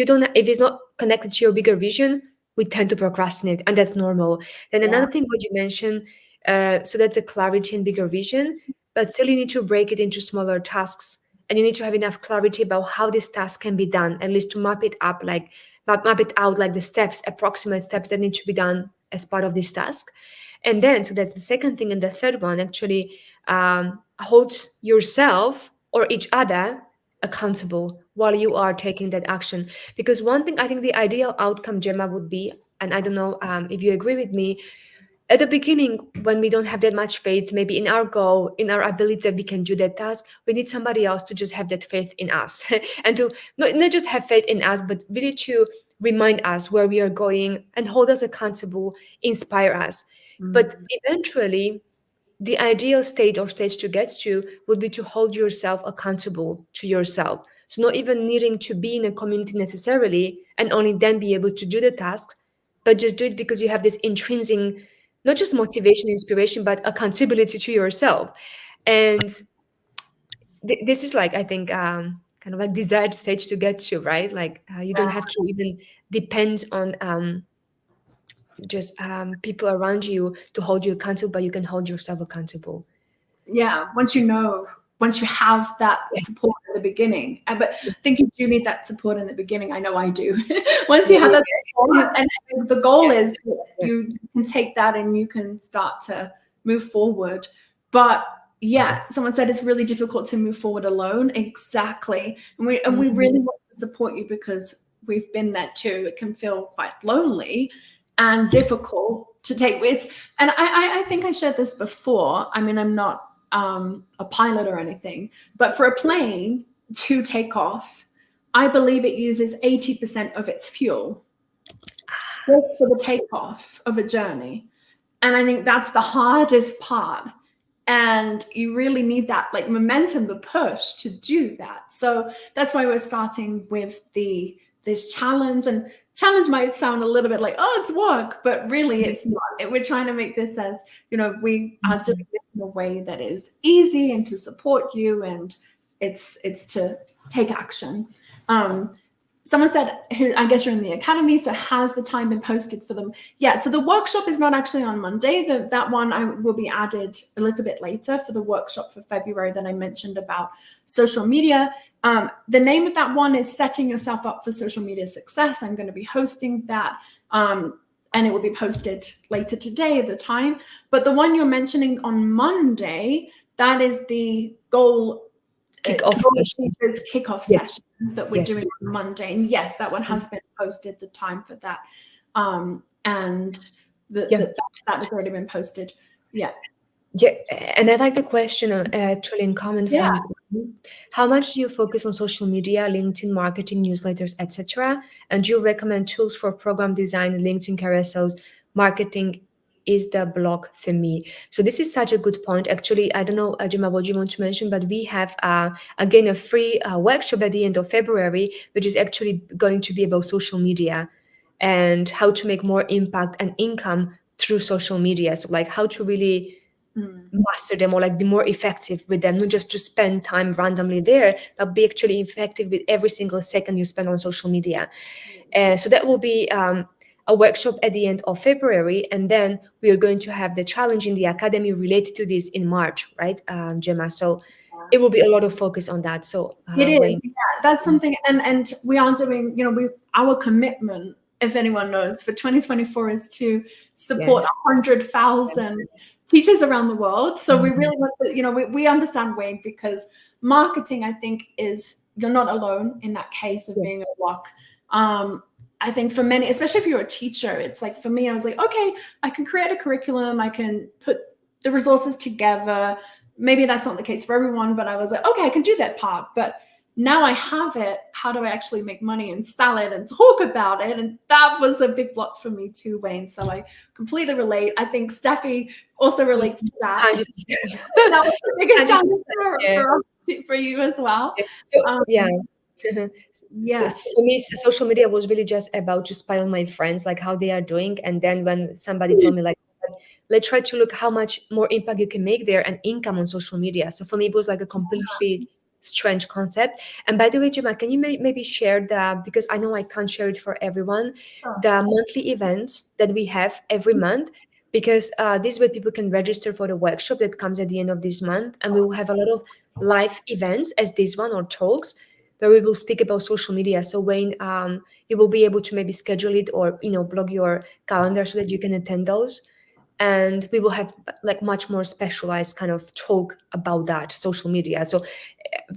it's not connected to your bigger vision, we tend to procrastinate, and that's normal. Then another thing, what you mentioned, so that's the clarity and bigger vision, but still you need to break it into smaller tasks, and you need to have enough clarity about how this task can be done, at least to map it up, like map it out, like the steps, approximate steps that need to be done as part of this task. And then, so that's the second thing, and the third one actually holds yourself or each other accountable while you are taking that action. Because one thing I think the ideal outcome, Gemma, would be, and I don't know if you agree with me, at the beginning, when we don't have that much faith, maybe in our goal, in our ability that we can do that task, we need somebody else to just have that faith in us and to not just have faith in us, but really to remind us where we are going and hold us accountable, inspire us. But eventually, the ideal state or stage to get to would be to hold yourself accountable to yourself. So not even needing to be in a community necessarily and only then be able to do the task, but just do it because you have this intrinsic, not just motivation, inspiration, but accountability to yourself. And this is like, I think, kind of like desired stage to get to, right? Like you don't have to even depend on just people around you to hold you accountable, but you can hold yourself accountable. once you have that support at the beginning. But I think you do need that support in the beginning. I know I do. Once you have that support, and the goal is that you can take that and you can start to move forward. But someone said it's really difficult to move forward alone. Exactly. And we really want to support you because we've been there too. It can feel quite lonely and difficult to take risks. And I think I shared this before. I mean, I'm not a pilot or anything, but for a plane to take off, I believe it uses 80% of its fuel just for the takeoff of a journey. And I think that's the hardest part. And you really need that like momentum, the push to do that. So that's why we're starting with this challenge. And challenge might sound a little bit like, oh, it's work, but really it's not. We're trying to make this as, we are doing this in a way that is easy and to support you, and it's to take action. Someone said, I guess you're in the academy, so has the time been posted for them? Yeah, so the workshop is not actually on Monday. That one will be added a little bit later for the workshop for February that I mentioned about social media. The name of that one is Setting Yourself Up for Social Media Success. I'm going to be hosting that, and it will be posted later today at the time. But the one you're mentioning on Monday, that is the goal kickoff session that we're doing on Monday. And yes, that one has been posted, the time for that. And that has already been posted. Yeah, and I like the question actually in comment from how much do you focus on social media, LinkedIn marketing, newsletters, etc.? And do you recommend tools for program design, LinkedIn carousels, marketing is the block for me? So this is such a good point. Actually, I don't know, Gemma, what you want to mention, but we have, again, a free workshop at the end of February, which is actually going to be about social media and how to make more impact and income through social media. So like how to really master them or like be more effective with them, not just to spend time randomly there, but be actually effective with every single second you spend on social media. So that will be a workshop at the end of February, and then we are going to have the challenge in the academy related to this in March, right, Gemma? So it will be a lot of focus on that. So it is, that's something, and we are doing, our commitment, if anyone knows, for 2024 is to support 100,000 teachers around the world. So we Mhm. really want to, we understand Wade, because marketing, I think, is, you're not alone in that case of being Yes. a block. I think for many, especially if you're a teacher, it's like, for me, I was like, okay, I can create a curriculum, I can put the resources together. Maybe that's not the case for everyone, but I was like, okay, I can do that part. But now I have it, how do I actually make money and sell it and talk about it? And that was a big block for me too, Wayne. So I completely relate. I think Steffi also relates to that. 100%. That was the biggest 100%. challenge Yeah. for you as well. Yeah. So Um, yeah. So yes. for me, social media was really just about to spy on my friends, like how they are doing. And then when somebody told me, like, let's try to look how much more impact you can make there and income on social media. So for me, it was like a completely strange concept. And by the way, Gemma, can you maybe share the, because I know I can't share it for everyone, the monthly events that we have every month, because this way people can register for the workshop that comes at the end of this month. And we will have a lot of live events as this one, or talks, where we will speak about social media. So Wayne, you will be able to maybe schedule it, or block your calendar so that you can attend those. And we will have like much more specialized kind of talk about that social media. So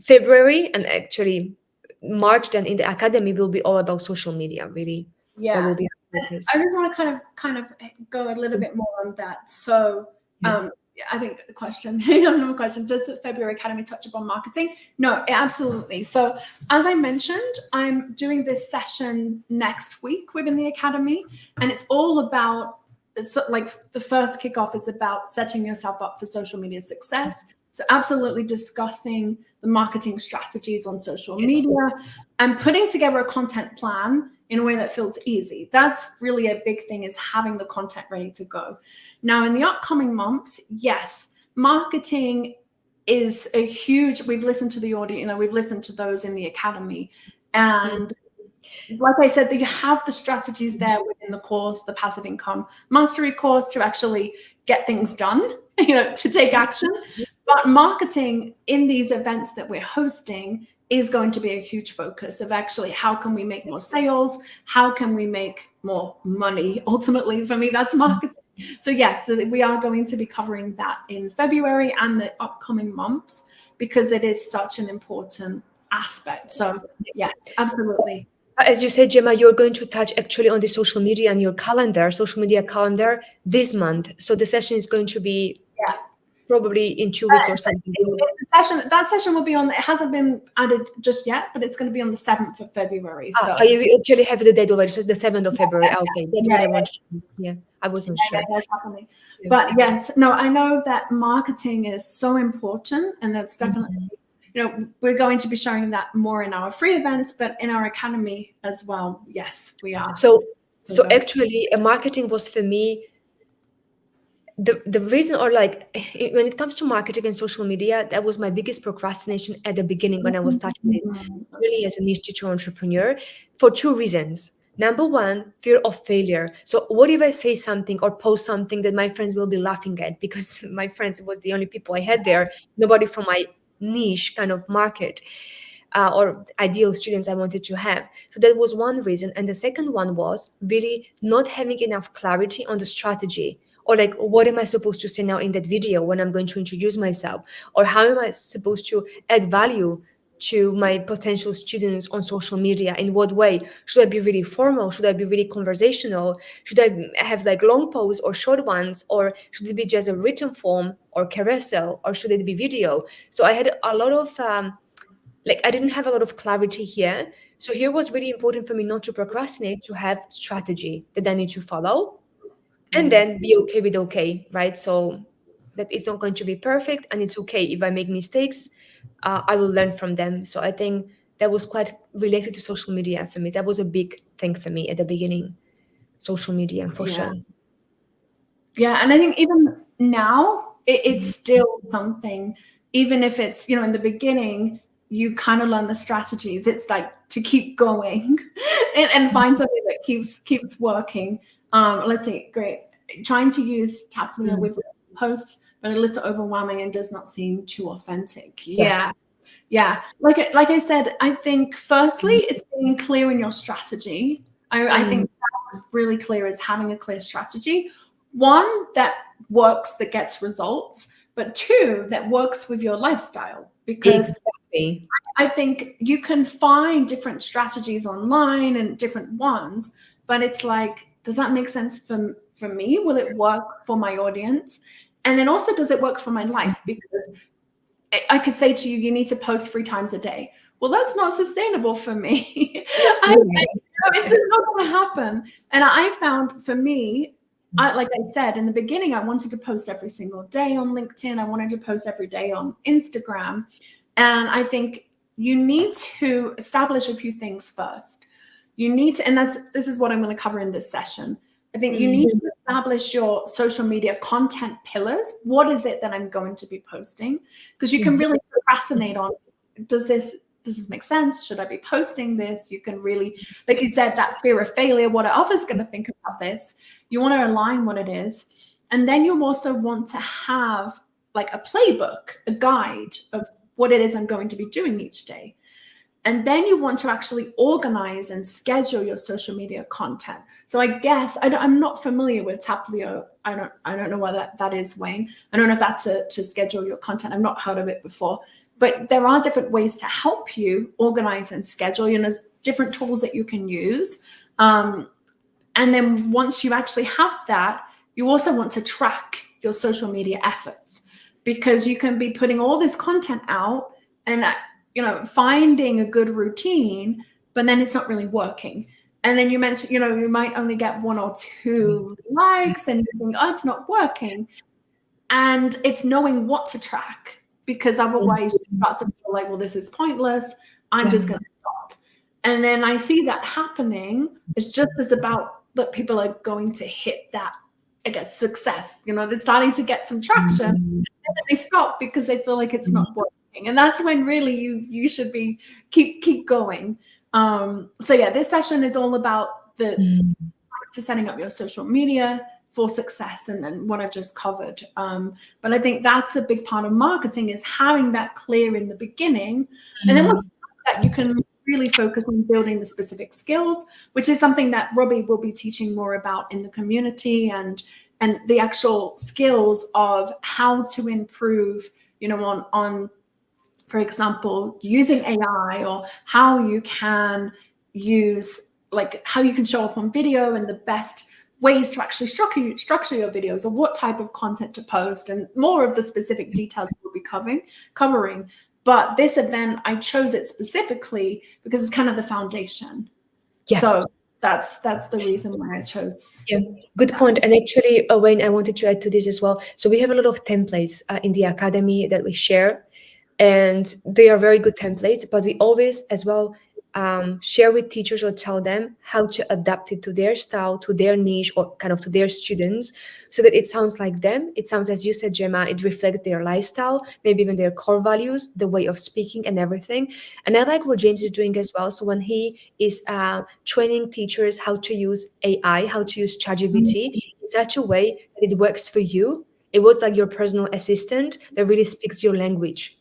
February and actually March, then in the academy, will be all about social media. Really, that will Yeah. be our focus. I just want to kind of go a little bit more on that. So Yeah. I think the question, another question, does the February Academy touch upon marketing? No, absolutely. So as I mentioned, I'm doing this session next week within the Academy, and it's all about, so like the first kickoff is about setting yourself up for social media success. So absolutely discussing the marketing strategies on social Yes. media and putting together a content plan in a way that feels easy. That's really a big thing, is having the content ready to go. Now, in the upcoming months, yes, marketing is a huge, we've listened to the audience, we've listened to those in the Academy. And like I said, that you have the strategies there within the course, the passive income mastery course, to actually get things done, to take action. But marketing in these events that we're hosting is going to be a huge focus of actually how can we make more sales? How can we make more money? Ultimately, for me, that's marketing. So yes, so we are going to be covering that in February and the upcoming months, because it is such an important aspect. So yes, absolutely. As you said, Gemma, you're going to touch actually on the social media and your calendar, social media calendar this month. So the session is going to be Yeah. probably in 2 weeks or something. That session will be on, it hasn't been added just yet, but it's going to be on the 7th of February. So You actually have the date already. So it's the 7th of February. Okay, that's what I wanted to know. Yeah, I wasn't sure. definitely. Yeah. But yes, no, I know that marketing is so important, and that's definitely, we're going to be showing that more in our free events, but in our academy as well. Yes, we are. So actually, marketing was for me the reason, or like when it comes to marketing and social media, that was my biggest procrastination at the beginning when I was starting this really as a niche teacher entrepreneur, for two reasons. Number one, fear of failure. So what if I say something or post something that my friends will be laughing at, because my friends was the only people I had there, nobody from my niche kind of market. Or ideal students I wanted to have. So that was one reason. And the second one was really not having enough clarity on the strategy, or like, what am I supposed to say now in that video when I'm going to introduce myself? Or how am I supposed to add value to my potential students on social media? In what way? Should I be really formal? Should I be really conversational? Should I have like long posts or short ones? Or should it be just a written form or carousel? Or should it be video? So I had a lot of I didn't have a lot of clarity here. So here was really important for me not to procrastinate, to have strategy that I need to follow, and then be okay with okay, right? So that it's not going to be perfect, and it's okay if I make mistakes. I will learn from them. So I think that was quite related to social media for me. That was a big thing for me at the beginning, social media for sure. Yeah, and I think even now it's still something, even if it's, in the beginning, you kind of learn the strategies. It's like to keep going and find something that keeps working. Let's see, great. Trying to use Taplio with posts, but a little overwhelming and does not seem too authentic. Yeah. Like I said, I think firstly, it's being clear in your strategy. I think that's really clear, is having a clear strategy. one, that works, that gets results, but two, that works with your lifestyle. Because Exactly. I think you can find different strategies online and different ones, but it's like, does that make sense for me? Will it work for my audience? And then also, does it work for my life? Because I could say to you, you need to post 3 times a day. Well, that's not sustainable for me. This is not going to happen. And I found, for me, like I said in the beginning, I wanted to post every single day on LinkedIn. I wanted to post every day on Instagram. And I think you need to establish a few things first. You need to, and this is what I'm going to cover in this session. I think you need to establish your social media content pillars. What is it that I'm going to be posting? Because you can really procrastinate on, does this make sense? Should I be posting this? You can really, like you said, that fear of failure. What are others going to think about this? You want to align what it is. And then you also want to have like a playbook, a guide of what it is I'm going to be doing each day. And then you want to actually organize and schedule your social media content. So I guess I'm not familiar with Taplio. I don't know what that is, Wayne. I don't know if that's to schedule your content. I've not heard of it before. But there are different ways to help you organize and schedule. You know, there's different tools that you can use. And then once you actually have that, you also want to track your social media efforts, because you can be putting all this content out and finding a good routine, but then it's not really working. And then you mentioned, you might only get 1 or 2 likes and you think, oh, it's not working. And it's knowing what to track, because otherwise you start to feel like, well, this is pointless. I'm just going to stop. And then I see that happening. It's just as about that people are going to hit that, I guess, success. They're starting to get some traction, and then they stop because they feel like it's not working. And that's when really you should be keep going. So yeah, this session is all about to setting up your social media for success and what I've just covered. But I think that's a big part of marketing, is having that clear in the beginning. And then once you have that, you can really focus on building the specific skills, which is something that Robbie will be teaching more about in the community, and the actual skills of how to improve, on, for example, using AI, or how you can use, like how you can show up on video and the best ways to actually structure your videos, or what type of content to post, and more of the specific details we'll be covering. But this event, I chose it specifically because it's kind of the foundation. Yeah. So that's the reason why I chose. Yeah, good point. And actually, Wayne, I wanted to add to this as well. So we have a lot of templates in the academy that we share, and they are very good templates, but we always as well share with teachers or tell them how to adapt it to their style, to their niche, or kind of to their students, so that it sounds like them. It sounds, as you said, Gemma, it reflects their lifestyle, maybe even their core values, the way of speaking and everything. And I like what James is doing as well. So when he is training teachers how to use AI, how to use ChatGPT in such a way that it works for you, it was like your personal assistant that really speaks your language.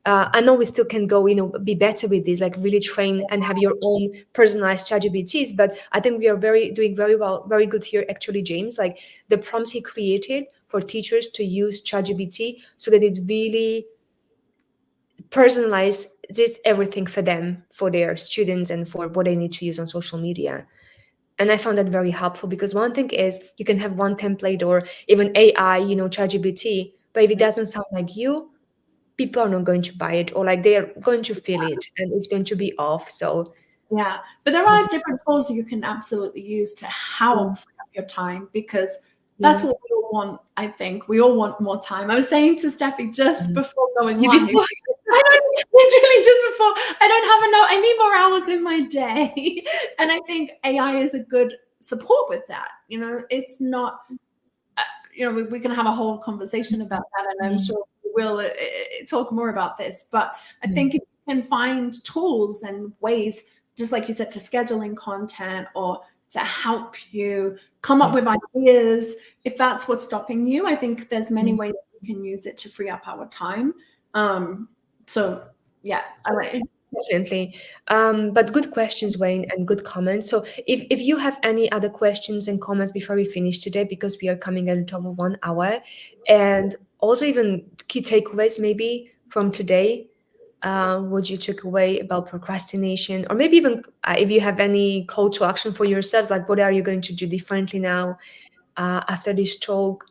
I know we still can go, be better with this, like really train and have your own personalized ChatGPTs. But I think we are doing very well, very good here, actually, James. Like the prompts he created for teachers to use ChatGPT so that it really personalizes everything for them, for their students, and for what they need to use on social media. And I found that very helpful, because one thing is you can have one template or even AI, ChatGPT, but if it doesn't sound like you, people are not going to buy it, or like they're going to feel it and it's going to be off. So yeah, but there are different tools you can absolutely use to help free up your time, because that's what we all want. I think we all want more time. I was saying to Steffi just before going on, literally just before, I don't have enough, I need more hours in my day. And I think AI is a good support with that. It's not, we can have a whole conversation about that, and I'm sure we'll talk more about this. But I think if you can find tools and ways, just like you said, to scheduling content, or to help you come up with ideas, if that's what's stopping you, I think there's many ways we can use it to free up our time. So yeah, I like it. Definitely. But good questions, Wayne, and good comments. So if you have any other questions and comments before we finish today, because we are coming at the top of 1 hour, and also even key takeaways maybe from today, what you took away about procrastination, or maybe even if you have any call to action for yourselves, like what are you going to do differently now after this talk?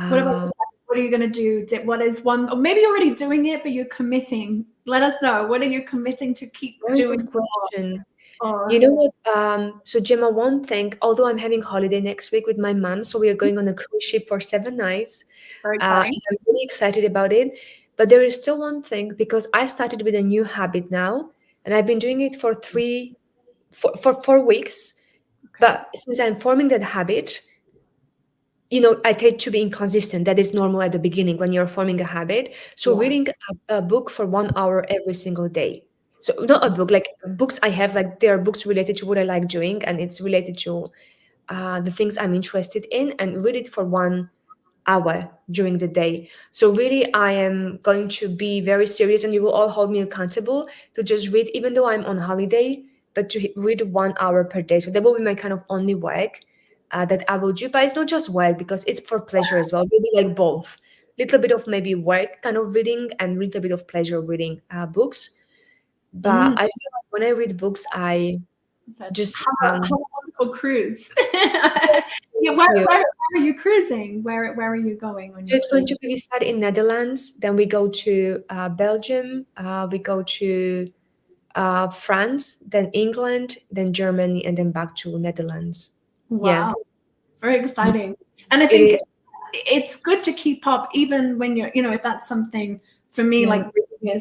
What about Uh, what are you going to do? What is one, or maybe you're already doing it, but you're committing? Let us know. What are you committing to keep Very doing? good question. You Or know what? So Gemma, one thing, although I'm having holiday next week with my mom, so we are going on a cruise ship for 7 nights. very exciting. And I'm really excited about it. But there is still one thing because I started with a new habit now, and I've been doing it for for 4 weeks. Okay. But since I'm forming that habit, I tend to be inconsistent. That is normal at the beginning when you're forming a habit. So Yeah. reading a book for 1 hour every single day. So not a book, like books I have, like there are books related to what I like doing, and it's related to the things I'm interested in, and read it for 1 hour during the day. So really, I am going to be very serious, and you will all hold me accountable to just read, even though I'm on holiday, but to read 1 hour per day. So that will be my kind of only work that I will do. But it's not just work because it's for pleasure as well. Maybe like both, little bit of maybe work kind of reading and little bit of pleasure reading books. But Mm. I feel like when I read books, I Said, just have a wonderful cruise. Yeah, where are you cruising? Where are you going on So your it's going cruise? to be, we start in Netherlands, then we go to Belgium, we go to France, then England, then Germany, and then back to Netherlands. Yeah, Wow, very exciting. And I it think is. it's good to keep up even when you're, if that's something for me, Yeah. like reading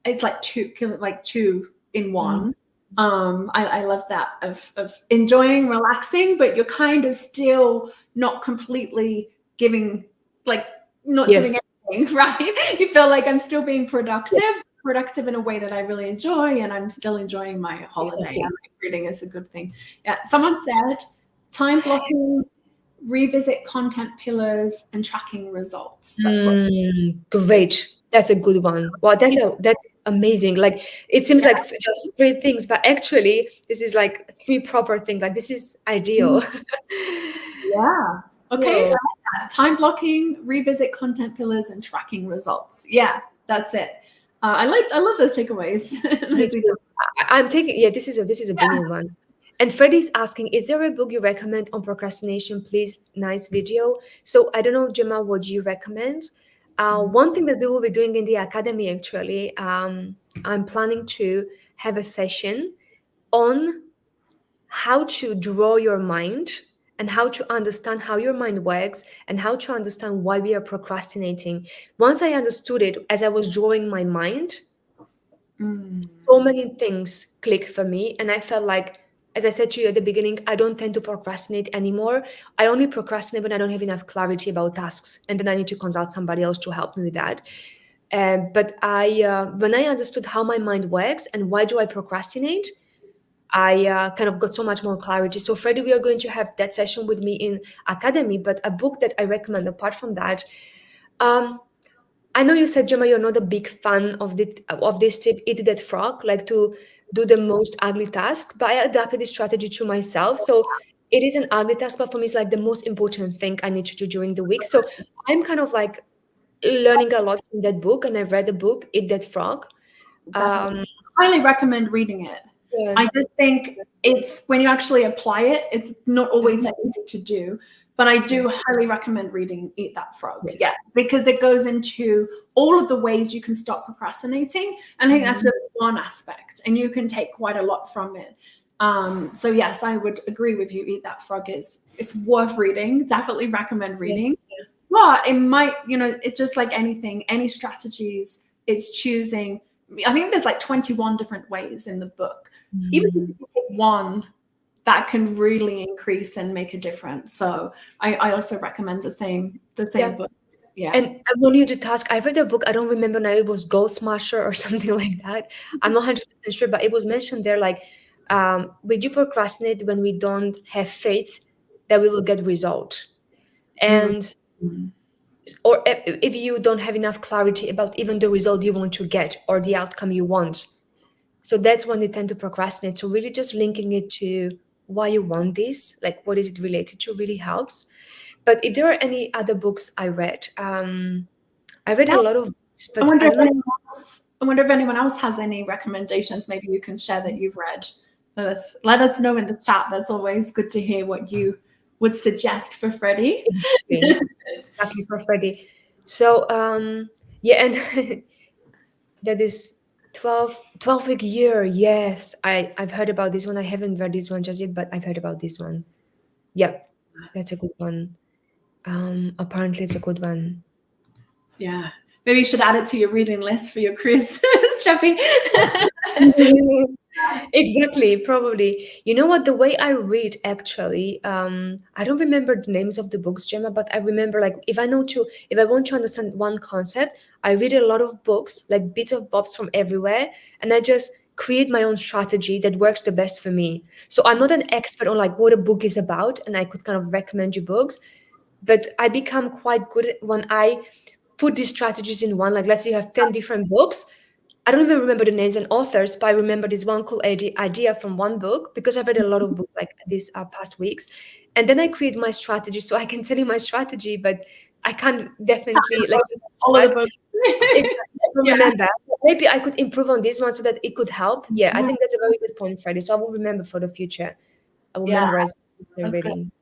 it's like two in Mm. one. I love that of enjoying, relaxing, but you're kind of still not completely giving, like not doing Yes. anything, right? You feel like I'm still being Yes. productive in a way that I really enjoy, and I'm still enjoying my holiday. Exactly. And reading is a good thing. Yeah. Someone said time blocking, revisit content pillars, and tracking results. That's what. Great. That's a good one. Wow, that's amazing. Like it seems like just three things, but actually this is like three proper things. Like this is ideal. Yeah. Okay. I Whoa. like that. Time blocking, revisit content pillars, and tracking results. Yeah, that's it. I love those takeaways. Me Nicely too. done. I'm taking, yeah, this is a brilliant one. And Freddie's asking, is there a book you recommend on procrastination? Please, nice video. So I don't know, Gemma, what do you recommend? One thing that we will be doing in the academy actually, I'm planning to have a session on how to draw your mind and how to understand how your mind works and how to understand why we are procrastinating. Once I understood it as I was drawing my mind, Mm. so many things clicked for me, and I felt like, as I said to you at the beginning, I don't tend to procrastinate anymore. I only procrastinate when I don't have enough clarity about tasks, and then I need to consult somebody else to help me with that. But when I understood how my mind works and why do I procrastinate, I kind of got so much more clarity. So Freddie, we are going to have that session with me in academy. But a book that I recommend apart from that, um, I know you said, Gemma, you're not a big fan of this tip, eat that frog, like to do the most ugly task. But I adapted this strategy to myself. So it is an ugly task, but for me, it's like the most important thing I need to do during the week. So I'm kind of like learning a lot from that book, and I read the book, Eat That Frog. Definitely. Um, Highly recommend reading it. yeah, I just think it's when you actually apply it, it's not always that easy to do. But I yeah, do highly recommend reading Eat That Frog. yes. Yeah, because it goes into all of the ways you can stop procrastinating. And I think that's Mhm. just one aspect, and you can take quite a lot from it. So yes, I would agree with you. Eat That Frog is it's worth reading. Definitely recommend Yes, reading. yes. But it might, it's just like anything, any strategies, it's choosing. I think there's like 21 different ways in the book. Even if Mm. you take one, that can really increase and make a difference. So I also recommend the same Yeah. book. Yeah. And I want you to task. I read a book. I don't remember now. It was Goal Smasher or something like that. I'm not 100% sure, but it was mentioned there. Like, we do procrastinate when we don't have faith that we will get result. Mm. And or if you don't have enough clarity about even the result you want to get or the outcome you want. So that's when you tend to procrastinate. So really just linking it to why you want this, like what is it related to, really helps. But if there are any other books I read a Yeah. lot of books, I but wonder I if don't know. anyone else has any recommendations. Maybe you can share that you've read. Let us know in the chat. That's always good to hear what you would suggest for Freddie. Exactly, exactly for Freddie. So yeah, and that is 12-week year. Yes, I've heard about this one. I haven't read this one just yet, but I've heard about this one. Yep, that's a good one. Apparently it's a good one. Yeah. Maybe you should add it to your reading list for your cruise, Steffi. Exactly, probably. You know what? The way I read, actually, I don't remember the names of the books, Gemma, but I remember like if I want to understand one concept, I read a lot of books, like bits of bobs from everywhere, and I just create my own strategy that works the best for me. So I'm not an expert on like what a book is about, and I could kind of recommend you books, but I become quite good when I put these strategies in one. Like, let's say you have 10 different books. I don't even remember the names and authors, but I remember this one cool idea from one book because I've read a lot of books like these past weeks. And then I create my strategy. So I can tell you my strategy, but I can't definitely like All of the track books. exactly. I don't Yeah. remember. Maybe I could improve on this one so that it could help. Yeah, I Yeah. think that's a very good point, Freddie. So I will remember for the future. I will Yeah. memorize the That's good. reading.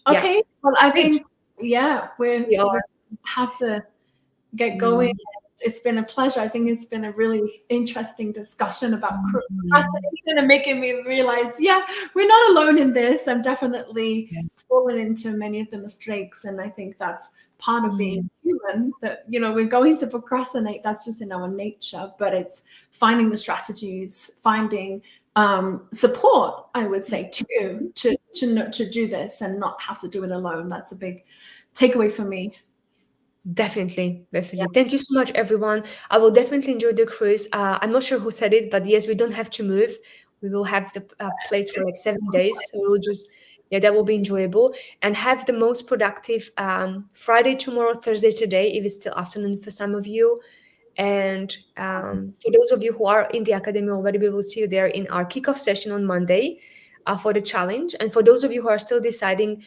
Yeah, Okay. Well, I great. think, yeah, We we are. have to get going. Mm, It's been a pleasure. I think it's been a really interesting discussion about mm, procrastination and making me realize, yeah, we're not alone in this. I'm definitely yeah. fallen into many of the mistakes, and I think that's part of being Mm, human. That we're going to procrastinate. That's just in our nature. But it's finding the strategies, finding support. I would say too to do this and not have to do it alone. That's a big takeaway for me. definitely, Yeah. definitely. Thank you so much, everyone. I will definitely enjoy the cruise. I'm not sure who said it, but yes, we don't have to move. We will have the place for like 7 days. So we will just, yeah, that will be enjoyable and have the most productive Friday, tomorrow, Thursday, today, if it's still afternoon for some of you. And for those of you who are in the academy already, we will see you there in our kickoff session on Monday for the challenge. And for those of you who are still deciding,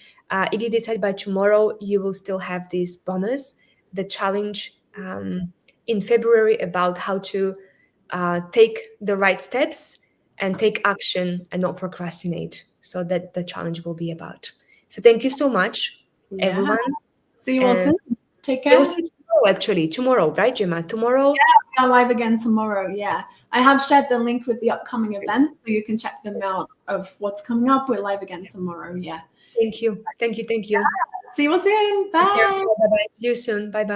if you decide by tomorrow, you will still have this bonus, the challenge in February about how to take the right steps and take action and not procrastinate. So that the challenge will be about. So thank you so much, Yeah. everyone. See you all And soon. Take we will care. see you tomorrow, actually. Tomorrow, right, Gemma? Tomorrow. We are live again tomorrow. Yeah. I have shared the link with the upcoming events so you can check them out of what's coming up. We're live again tomorrow. Yeah. Thank you. Thank you. Thank you. See you all soon. Take care. Bye. Bye bye. See you soon. Bye bye.